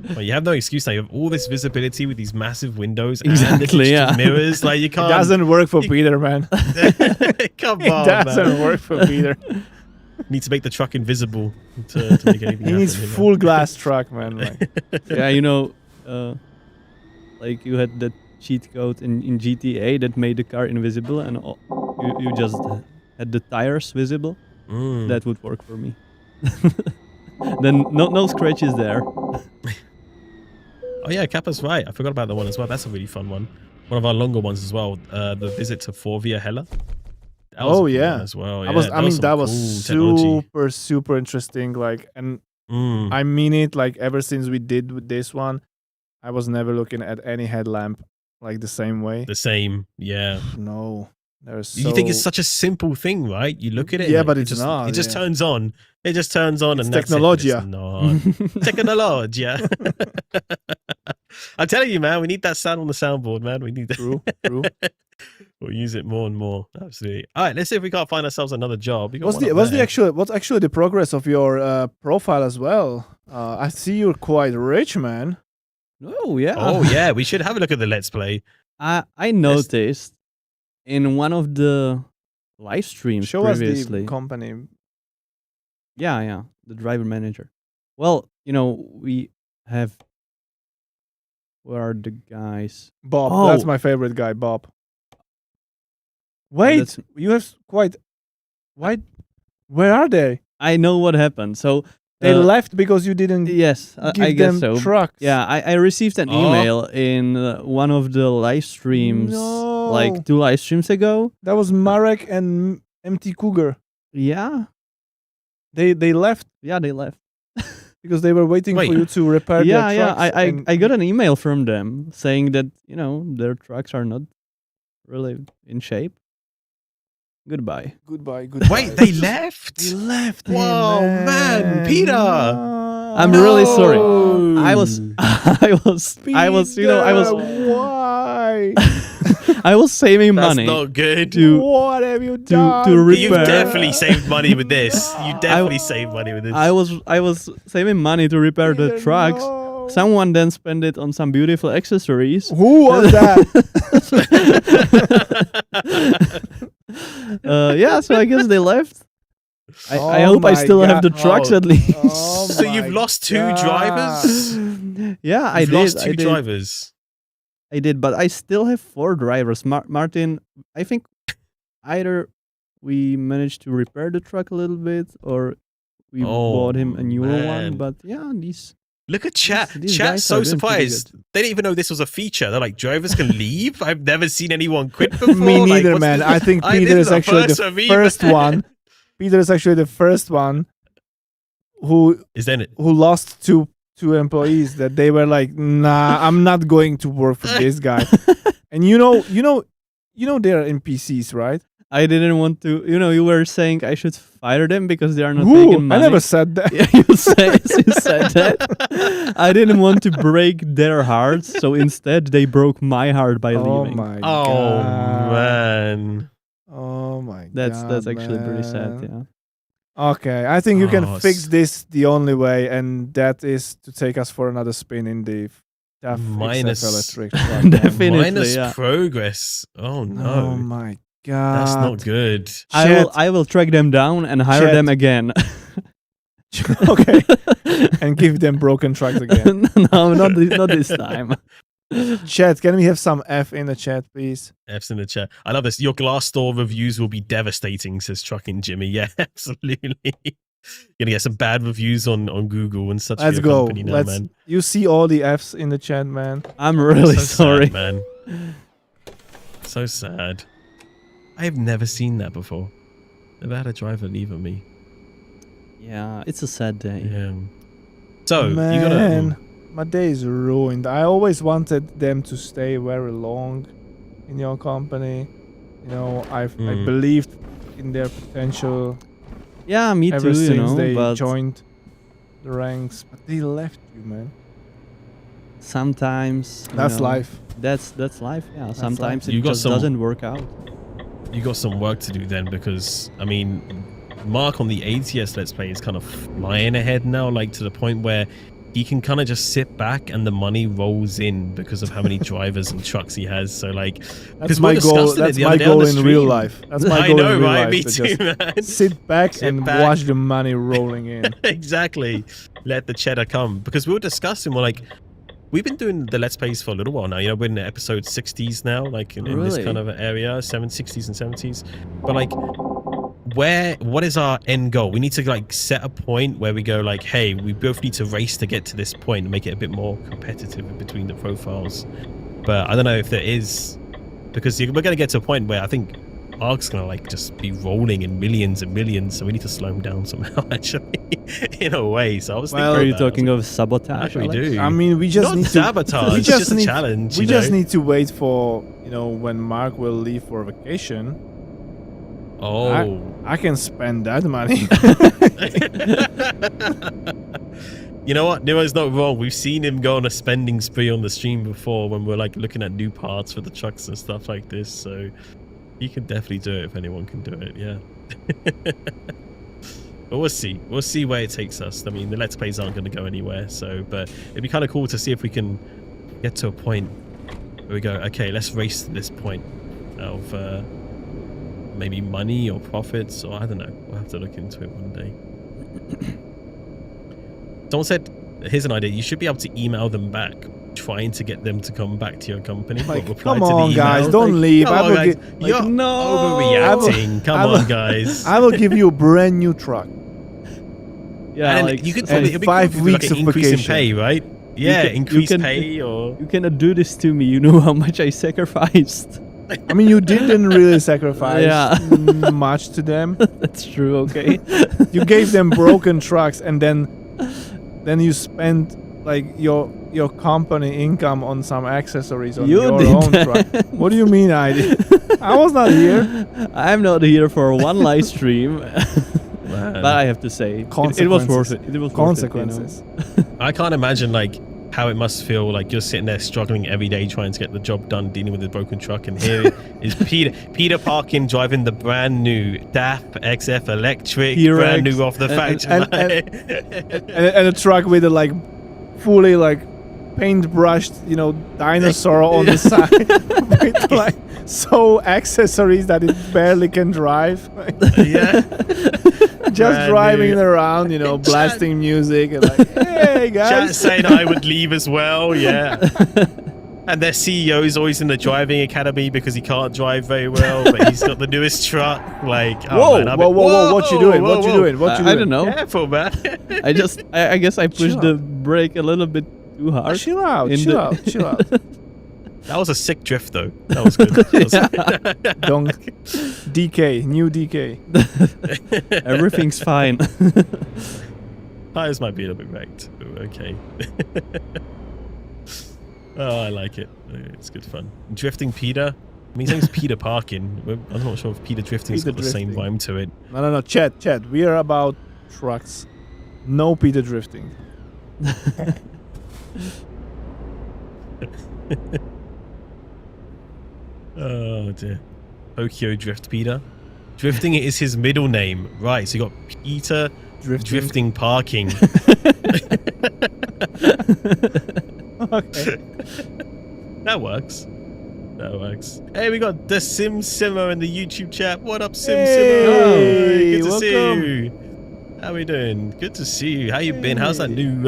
Well, you have no excuse now. You have all this visibility with these massive windows Exactly, and the mirrors. Like, you can't. It doesn't work for Peter, man. Come It on, doesn't work for Peter. Need to make the truck invisible to make anything He needs happen, full glass truck, man. Like. Yeah, you know, like you had that cheat code in GTA that made the car invisible, and you just had the tires visible. That would work for me. Then no scratches there. Oh yeah, Kappa's right. I forgot about that one as well. That's a really fun one. One of our longer ones as well. The visit to Forvia Hella. Oh yeah, as well. Yeah, that that was cool super interesting. Like, and I mean it. Like, ever since we did with this one, I was never looking at any headlamp like the same way. The same, yeah. No, there's. You think it's such a simple thing, right? You look at it. Yeah, but it's not. It just turns on. It just turns on, it's and technology. That's it. It's not technology. I'm telling you, man. We need that sound on the soundboard, man. We need that. True. We'll use it more and more. Absolutely. All right, let's see if we can't find ourselves another job. What's actually the progress of your profile as well? I see you're quite rich, man. Oh yeah. Oh yeah. We should have a look at the Let's Play. I noticed in one of the live streams Show previously. us the company. Yeah, the driver manager. Well, you know, we have. Where are the guys? Bob, Oh. That's my favorite guy, Bob. Wait, you have quite. Why? Where are they? I know what happened. So they left because you didn't. Yes, give I guess them so. Trucks. Yeah, I received an email in one of the live streams, No. like 2 live streams ago. That was Marek and MT Cougar. Yeah. They left. Yeah, they left. Because they were waiting for you to repair their trucks. I got an email from them saying that, you know, their trucks are not really in shape. Goodbye. Wait, they left? They left. Whoa, man. Peter. I'm really sorry. I was Why? I was saving money. That's not good. What have you done? To repair. You've definitely saved money with this. You definitely saved money with this. I was saving money to repair the trucks. No. Someone then spent it on some beautiful accessories. Who was that? Yeah, so I guess they left. I Oh hope I my still have the God. trucks at least. Oh So my you've lost 2 God. drivers? Yeah, I You've did. lost 2 I did. drivers. I did, but I still have 4 drivers. Martin, I think either we managed to repair the truck a little bit, or we bought him a newer man. one. But yeah, these. Look at chat. These Chat's guys so are doing pretty surprised. They didn't even know this was a feature. They're like, drivers can leave? I've never seen anyone quit before. Me Like, neither, what's man. this? I think This Peter is a actually first for the me, first man. one. Peter is actually the first one who lost two employees that they were like, nah, I'm not going to work for this guy. And you know they're NPCs, right? I didn't want to. You know, you were saying I should fire them because they are not making money. I never said that. Yeah, you said that. I didn't want to break their hearts, so instead they broke my heart by leaving. My Oh, God. man. Oh my God. That's actually pretty sad, man. yeah. Okay, I think you can Oh, fix this the only way, and that is to take us for another spin in the DAF Minus- XF electric truck. man. Definitely. Minus yeah. progress. Oh, no. Oh my God. That's not good. I will track them down and hire Chat. them again. Okay. And give them broken trucks again. No, not this time. Chat, can we have some F in the chat, please? F's in the chat. I love this. Your Glassdoor reviews will be devastating, says Trucking Jimmy. Yeah, absolutely. You're gonna get some bad reviews on Google and such. Let's for your go. company now, man. You see all the F's in the chat, man. I'm really So sorry. sad, man. So sad. I have never seen that before. Never had a driver leave on me. Yeah, it's a sad day. Yeah. So man, you gotta. My day is ruined. I always wanted them to stay very long in your company. You know, I believed in their potential. Yeah, me ever too. since they but joined the ranks, but they left you, man. sometimes That's life. That's life. Yeah, sometimes life. it just doesn't work out. You got some work to do then, because I mean, Mark on the ATS Let's Play is kind of flying ahead now, like to the point where he can kind of just sit back and the money rolls in because of how many drivers and trucks he has. So like, that's my goal. That's my goal in real life. That's my goal in real life. Me too, man. Sit back and watch the money rolling in. Exactly. Let the cheddar come. Because we were discussing, we've been doing the Let's Plays for a little while now. You know, we're in the episode 60s now, like in this kind of area, 60s and 70s. But like, what is our end goal? We need to like set a point where we go like, hey, we both need to race to get to this point and make it a bit more competitive between the profiles. But I don't know if there is, because we're going to get to a point where I think Ark's going to like just be rolling in millions and millions, so we need to slow him down somehow, actually, in a way. So I was thinking, are you talking of sabotage? We do. I mean, we just not need sabotage. We just need a challenge. We just need to wait for, you know, when Mark will leave for vacation. Oh, I can spend that money. You know what? Nero's not wrong. We've seen him go on a spending spree on the stream before when we're like looking at new parts for the trucks and stuff like this. So he can definitely do it if anyone can do it. Yeah. But we'll see. We'll see where it takes us. I mean, the Let's Plays aren't going to go anywhere. So, but it'd be kind of cool to see if we can get to a point where we go, okay, let's race to this point of maybe money or profits, or I don't know. We'll have to look into it one day. Someone said, here's an idea. You should be able to email them back, trying to get them to come back to your company. Like, come on, guys, don't leave. You're overreacting. Come on, guys. I will give you a brand new truck. Yeah, and like, you could probably 5 weeks like of increase vacation. in pay, right? Yeah, increase pay, or you cannot do this to me. You know how much I sacrificed. I mean, you didn't really sacrifice much to them. That's true. Okay. You gave them broken trucks, and then you spent like your company income on some accessories on your own truck. What do you mean I did? I was not here. I'm not here for one live stream. But I have to say, it was worth it. It was consequences. Worth it, you know? I can't imagine like how it must feel like you're sitting there struggling every day trying to get the job done, dealing with a broken truck, and here is Peter Parkin driving the brand new DAF XF electric, brand new off the factory, and a truck with a like fully like paintbrushed, you know, dinosaur on the side with like accessories that it barely can drive. Yeah. Just brand driving new. Around, you know, blasting music and like, hey guys. Chat saying I would leave as well, yeah. And their CEO is always in the driving academy because he can't drive very well, but he's got the newest truck. Like, whoa, what you doing? What you doing? I don't know. Careful, man. I guess I pushed the brake a little bit too hard. Chill out. That was a sick drift, though. That was good. Donk. DK, new DK. Everything's fine. Tires might be a little bit wrecked, but okay. Oh, I like it. It's good fun. Drifting Peter. I mean, his name's Peter Parkin. I'm not sure if Peter Drifting's got the same rhyme to it. No. Chat. We are about trucks. No Peter Drifting. Oh dear. Tokyo Drift Peter. Drifting is his middle name. Right, so you got Peter Drifting Parking. Okay. That works. Hey, we got the Sim Simmer in the YouTube chat. What up, Sim Simmer? Hey, good to welcome. see you. How we doing? Good to see you. How you been? How's that new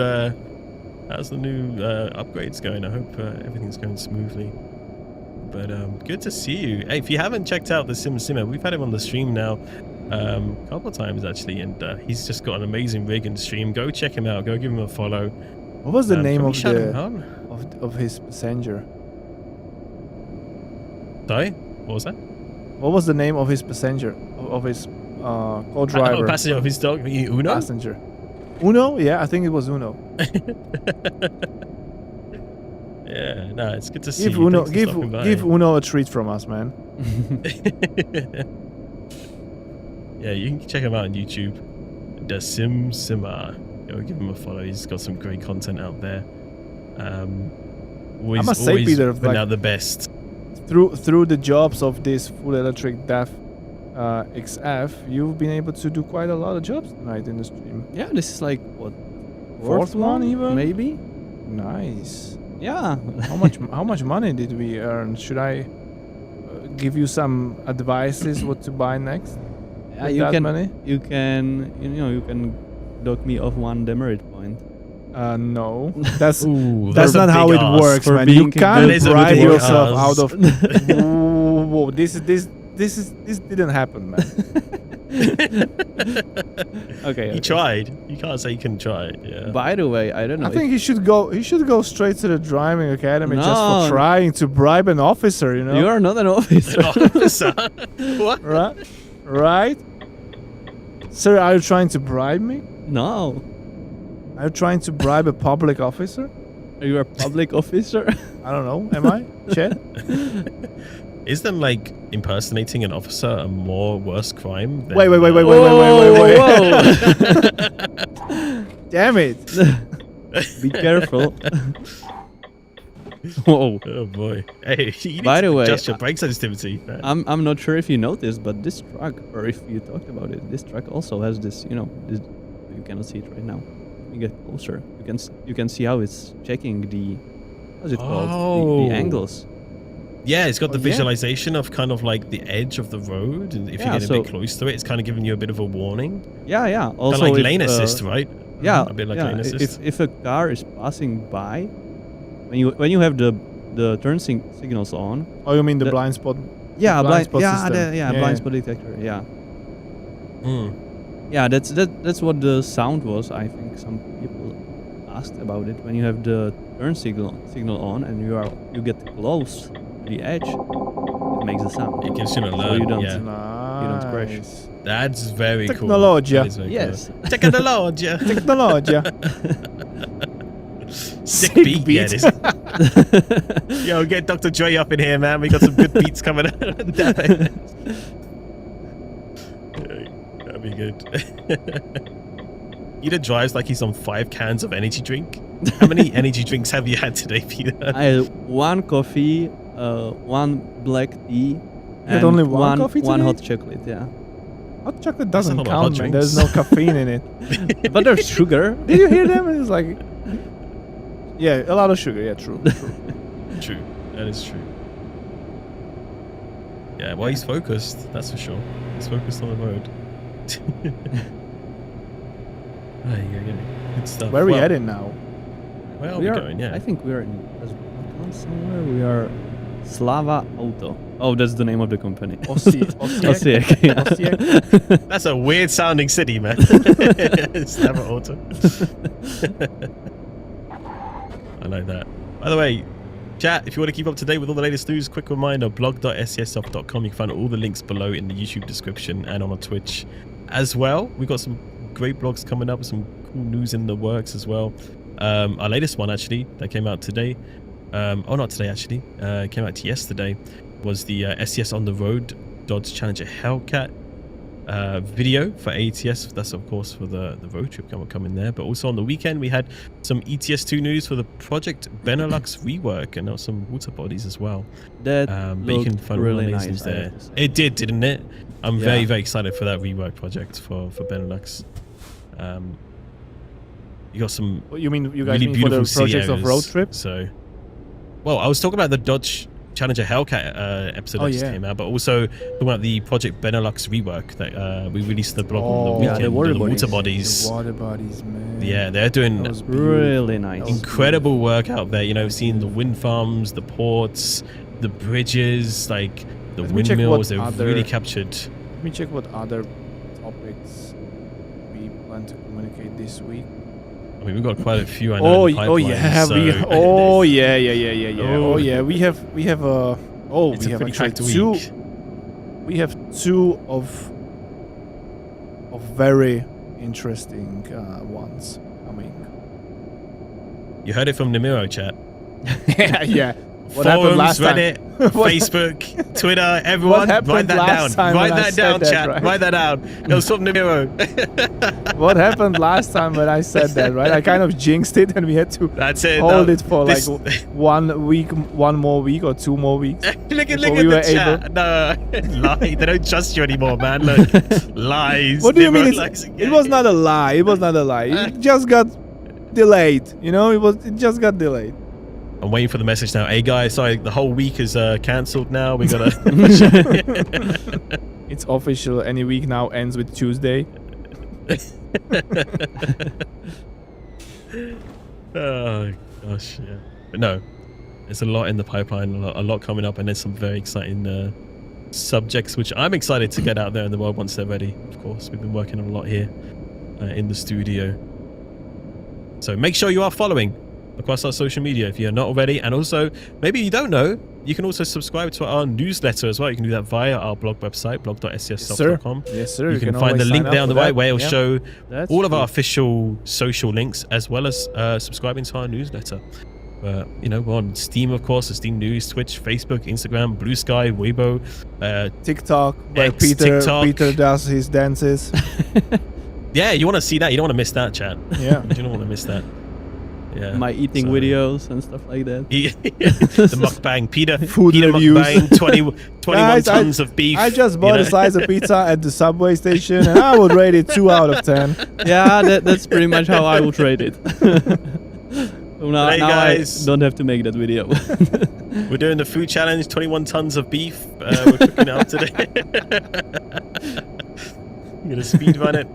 upgrades going? I hope everything's going smoothly. But good to see you. Hey, if you haven't checked out the Sim Simmer, we've had him on the stream now a couple of times actually, and he's just got an amazing rig and stream. Go check him out. Go give him a follow. What was the name of his passenger? Sorry, what was that? What was the name of his passenger? Of his co-driver? Passenger of his dog? Uno? Passenger. Uno? Yeah, I think it was Uno. Yeah, no, it's good to see Give you. Uno, Thanks for stopping by. give Uno a treat from us, man. Yeah, you can check him out on YouTube. The Sim Simmer. Go give him a follow. He's got some great content out there. Always, I must say, Peter, putting out the best. Through the jobs of this full electric DAF XF, you've been able to do quite a lot of jobs tonight in the stream. Yeah, this is like what, Fourth one even? maybe. Nice. Yeah. How much money did we earn? Should I give you some advices what to buy next? Yeah, with you that can. money? You can dock me off 1 demerit point. No, that's Ooh, that's not how it works, for man. You being can't That is a bribe big yourself ask. out of. Whoa, this didn't happen, man. Okay. He tried. You can't say you couldn't try it. Yeah. By the way, I don't know. I think he should go straight to the driving academy just No. for trying to bribe an officer. You know, you are not an officer. Officer. What? right? Sir, are you trying to bribe me? No. Are you trying to bribe a public officer? Are you a public officer? I don't know. Am I? Chet? Isn't like impersonating an officer a more worse crime? Than, Wait. Whoa. Damn it! Be careful. Whoa. Oh boy! Hey, you need By to the way, adjust your brake sensitivity. Man. I'm not sure if you noticed, but this truck, or if you talked about it, this truck also has this. This, you cannot see it right now. You get closer. You can see how it's checking the. What's it called? The angles. Yeah, it's got the yeah. visualization of kind of like the edge of the road, and if you get a bit close to it, it's kind of giving you a bit of a warning. Yeah. Also, Kind of like lane assist, right? Yeah, a bit like lane assist. If a car is passing by, when you have the turn signals on. Oh, you mean the blind spot? Yeah, blind spot system. blind spot detector. Yeah. Mm. Yeah, that's what the sound was. I think some people asked about it. When you have the turn signal on and you get close to the edge, it makes a sound. It gives you an alert. So you don't Nice. crash. That's very Technologia. cool. That is very Yes. cool. Technologia. Technologia. Sick beat. Yeah, this. Yo, get Dr. Dre up in here, man. We got some good beats coming out. Damn it. That'd be good. Peter drives like he's on 5 cans of energy drink. How many energy drinks have you had today, Peter? I had 1 coffee, 1 black tea, and only one coffee one today? hot chocolate. Yeah, Hot chocolate doesn't not a hot count, man. drinks. There's no caffeine in it. but there's sugar. Did you hear them? It's like, yeah, a lot of sugar. Yeah, true. True. That is true. Yeah, well, he's focused. That's for sure. He's focused on the road. Good stuff. Where are we heading now? Where are we going? Yeah. I think we're in somewhere. We are Slava Auto. Oh, that's the name of the company. Osijek. Yeah. That's a weird sounding city, man. Slava Auto. I like that. By the way, chat, if you want to keep up to date with all the latest news, quick reminder, blog.scsoft.com. You can find all the links below in the YouTube description and on our Twitch as well. We've got some great blogs coming up, some cool news in the works as well. Our latest one, actually, that came out today. Not today, actually. Came out yesterday. Was the SCS on the road Dodge Challenger Hellcat video for ATS. That's, of course, for the road trip coming there. But also on the weekend, we had some ETS2 news for the Project Benelux rework and some water bodies as well. That but you can find really all the nice news I there. have to say. It did, didn't it? I'm very, very excited for that rework project for Benelux. You got some You mean you guys really mean for the beautiful projects sea of road areas. trip? So, well, I was talking about the Dodge Challenger Hellcat episode that just came out, but also talking about the Project Benelux rework that we released the blog on the weekend. the water water bodies. bodies. The water bodies, man. Yeah, they're doing That was really nice. incredible work out there. You know, seeing the wind farms, the ports, the bridges, like the Let me check windmills. They've what really other- captured. Let me check what other topics we plan to communicate this week. I mean, we've got quite a few. I know. in the pipeline, so Oh yeah. Oh. Oh yeah, we have it's we have a actually pretty packed two. week. We have 2 of very interesting ones coming. You heard it from Namiro, chat. Yeah. What happened last time? Reddit, Facebook, Twitter, everyone, write that down. Write that down, chat. Right? Write that down. It'll swap the mirror. What happened last time when I said that, right? I kind of jinxed it and we had to hold it for like 1 week, 1 more week or 2 more weeks. look at the chat. No, lie. They don't trust you anymore, man. Look, lies. What do you mean? It was not a lie. It was not a lie. It just got delayed. You know, it just got delayed. I'm waiting for the message now. Hey guys, sorry, the whole week is cancelled now. We gotta. It's official. Any week now ends with Tuesday. Oh gosh, yeah. But no, there's a lot in the pipeline, a lot coming up, and there's some very exciting subjects which I'm excited to get out there in the world once they're ready. Of course, we've been working on a lot here in the studio. So make sure you are following across our social media if you're not already, and also maybe you don't know, you can also subscribe to our newsletter as well. You can do that via our blog website, blog.scfsoft.com. Yes, sir. You can find the link there on the right where it will show all of our official social links, as well as subscribing to our newsletter. You know, we're on Steam, of course, Steam News, Twitch, Facebook, Instagram, Blue Sky, Weibo, TikTok, where Peter does his dances. Yeah, you want to see that? You don't want to miss that, chat. Yeah. You don't want to miss that. Yeah. My eating videos and stuff like that. The mukbang. Peter reviews. Mukbang, 21 tons of beef. I just bought a slice of pizza at the subway station and I would rate it 2 out of 10. Yeah, that's pretty much how I would rate it. Now guys, I don't have to make that video. We're doing the food challenge, 21 tons of beef. We're cooking it up today. I'm going to speed run it.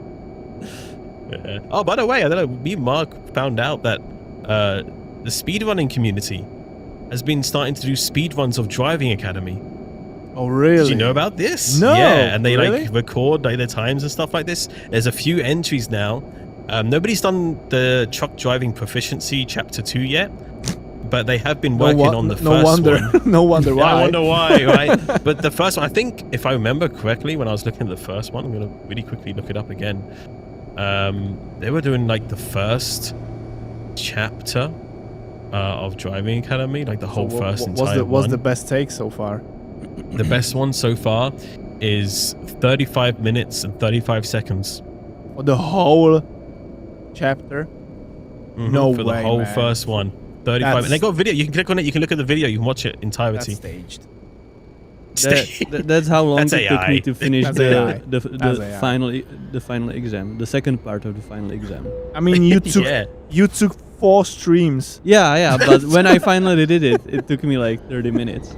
Oh, by the way, I don't know, me and Mark found out that the speedrunning community has been starting to do speedruns of Driving Academy. Oh, really? Did you know about this? No. Yeah, and they really? like record like their times and stuff like this. There's a few entries now. Nobody's done the truck driving proficiency chapter 2 yet, but they have been working on the first one. No wonder why. Yeah, I wonder why, right? But the first one, I think, if I remember correctly, when I was looking at the first one, I'm going to really quickly look it up again. They were doing like the first chapter of Driving Academy, like the whole first entire one. What's the best take so far? The best one so far is 35 minutes and 35 seconds. For the whole chapter? No way, for the whole first one. 35. And they got video. You can click on it. You can look at the video. You can watch it entirety. That's staged. That's how long it took me to finish the final exam, the second part of the final exam. I mean, you took 4 streams. Yeah, but when I finally did it, it took me like 30 minutes.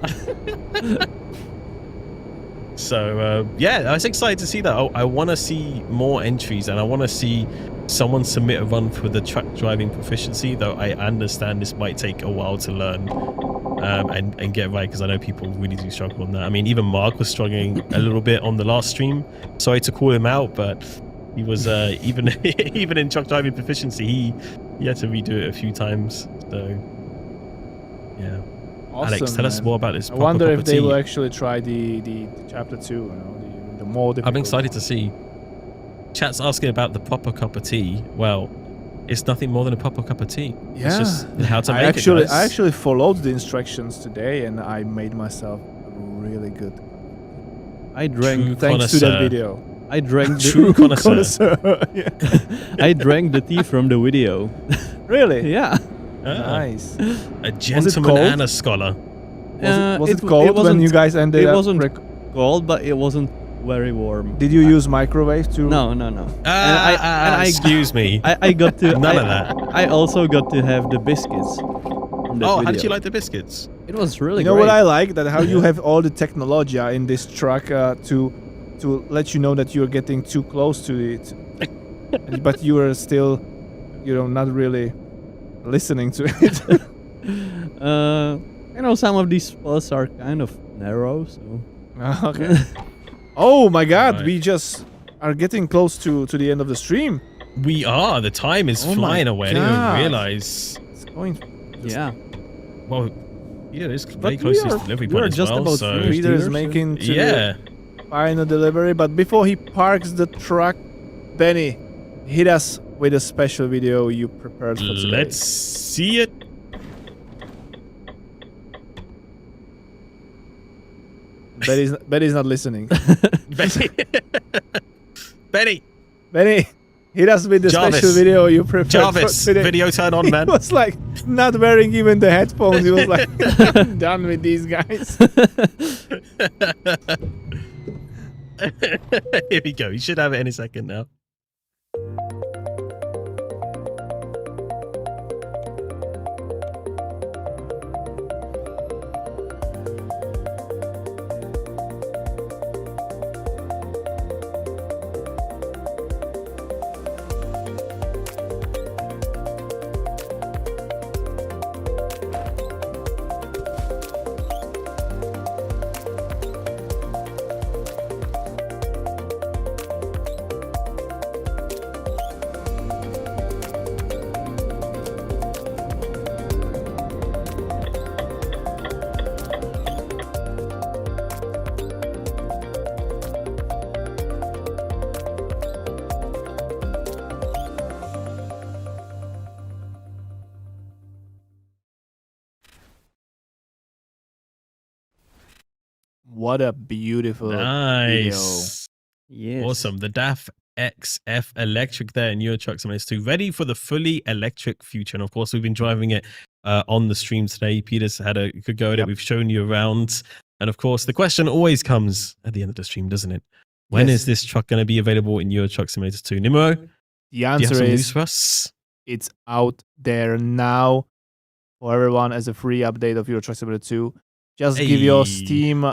So yeah, I was excited to see that. I want to see more entries, and I want to see someone submit a run for the truck driving proficiency, though I understand this might take a while to learn and get right, because I know people really do struggle on that. I mean, even Mark was struggling a little bit on the last stream. Sorry to call him out, but he was even in truck driving proficiency, he had to redo it a few times. So yeah. Awesome, Alex, tell us more about this. I wonder if they will actually try the chapter 2, you know, the more difficult. I'm excited to see. Chat's asking about the proper cup of tea. Well, it's nothing more than a proper cup of tea. Yeah. It's just how to make it, guys. I actually followed the instructions today and I made myself really good. I drank thanks to that video. I drank True connoisseur. Yeah. I drank the tea from the video. Really? Yeah. Nice. A gentleman and a scholar. Was it cold when you guys ended up? It wasn't cold, but it wasn't very warm. Did you use microwave too? No. Excuse me. I got to none of that. I also got to have the biscuits. How did you like the biscuits? It was really great. You know what I like? That how you have all the technology in this truck to let you know that you're getting too close to it, but you are still, not really listening to it. Some of these spots are kind of narrow, so. Okay. Oh my God, we just are getting close to the end of the stream. We are. The time is flying away. I didn't even realize. It's going. Yeah. Well, it's very close to his delivery point as well. So Peter is making the final delivery, but before he parks the truck, Benny, hit us with a special video you prepared for today. Let's see it. Betty's not listening. Benny, hit us with the special video you prepared Jarvis, for today. video turn on, man. He was like not wearing even the headphones. He was like, I'm done with these guys. Here we go. You should have it any second now. What a beautiful nice video. Yes. Awesome. The DAF XF electric there in Euro Truck Simulator 2, ready for the fully electric future. And of course, we've been driving it on the stream today. Peter's had a good go at it. We've shown you around. And of course, the question always comes at the end of the stream, doesn't it? When is this truck going to be available in Euro Truck Simulator 2? Nimmo, the answer is for us? It's out there now for everyone as a free update of Euro Truck Simulator 2. Just give your Steam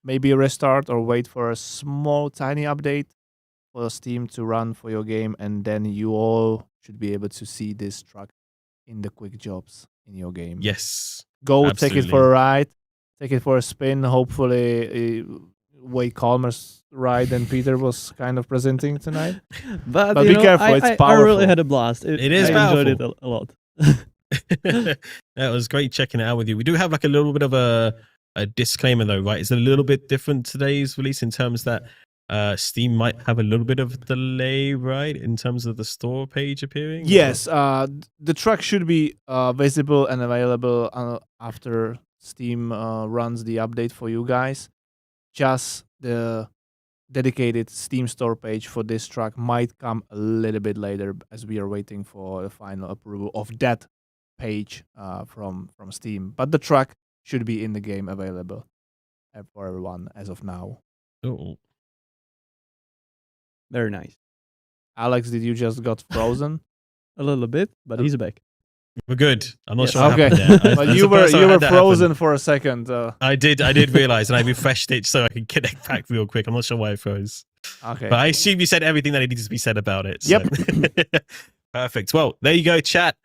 maybe a restart or wait for a small, tiny update for Steam to run for your game, and then you all should be able to see this truck in the quick jobs in your game. Yes. Go absolutely. Take it for a ride, take it for a spin. Hopefully, way calmer ride than Peter was kind of presenting tonight. But be careful, it's powerful. I really had a blast. It is I powerful. enjoyed it a lot. It was great checking it out with you. We do have like a little bit of a disclaimer though, right? It's a little bit different today's release in terms that Steam might have a little bit of delay, right? In terms of the store page appearing? Yes, the truck should be visible and available after Steam runs the update for you guys. Just the dedicated Steam store page for this truck might come a little bit later as we are waiting for the final approval of that page from Steam. But the truck should be in the game available for everyone as of now. Oh. Very nice. Alex, did you just got frozen? A little bit, but he's back. We're good. I'm not Yes. sure what Okay. happened there. But you were frozen for a second. I did realize, and I refreshed it so I could connect back real quick. I'm not sure why it froze. Okay. But I assume you said everything that needed to be said about it. So. Yep. Perfect. Well, there you go, chat.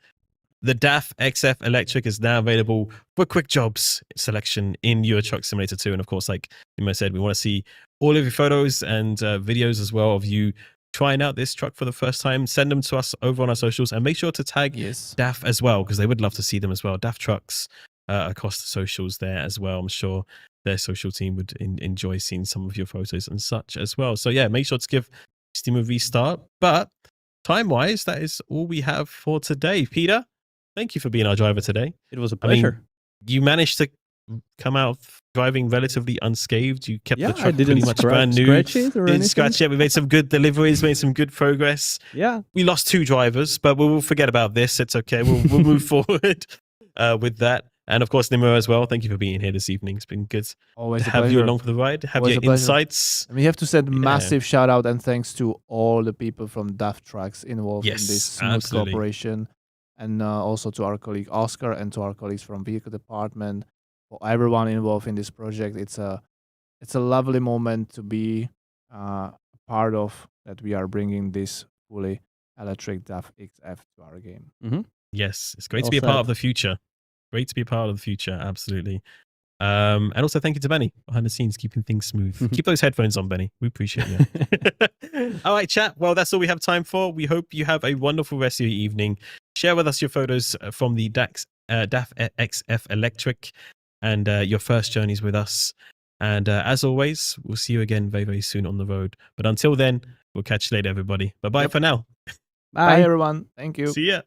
The DAF XF Electric is now available for quick jobs selection in Euro Truck Simulator 2. And of course, like Nimo said, we want to see all of your photos and videos as well of you trying out this truck for the first time. Send them to us over on our socials and make sure to tag DAF as well, because they would love to see them as well. DAF Trucks across the socials there as well. I'm sure their social team would enjoy seeing some of your photos and such as well. So yeah, make sure to give Steam a restart. But time-wise, that is all we have for today. Peter, thank you for being our driver today. It was a pleasure. I mean, you managed to come out driving relatively unscathed. You kept the truck pretty much brand new. Didn't scratch it. We made some good deliveries, made some good progress. Yeah. We lost 2 drivers, but we'll forget about this. It's okay. We'll move forward with that. And of course, Nimmo as well. Thank you for being here this evening. It's been good Always to have you along for the ride, have Always your insights. And we have to send massive shout out and thanks to all the people from DAF Trucks involved in this smooth cooperation. And also to our colleague Oscar and to our colleagues from Vehicle Department, for everyone involved in this project. It's a lovely moment to be part of, that we are bringing this fully electric DAF XF to our game. Mm-hmm. Yes, it's great to be a part of the future. Great to be a part of the future, absolutely. And also thank you to Benny behind the scenes, keeping things smooth. Keep those headphones on, Benny. We appreciate you. All right, chat. Well, that's all we have time for. We hope you have a wonderful rest of your evening. Share with us your photos from the DAF XF Electric and your first journeys with us. And as always, we'll see you again very, very soon on the road. But until then, we'll catch you later, everybody. Bye-bye for now. Bye, everyone. Thank you. See ya.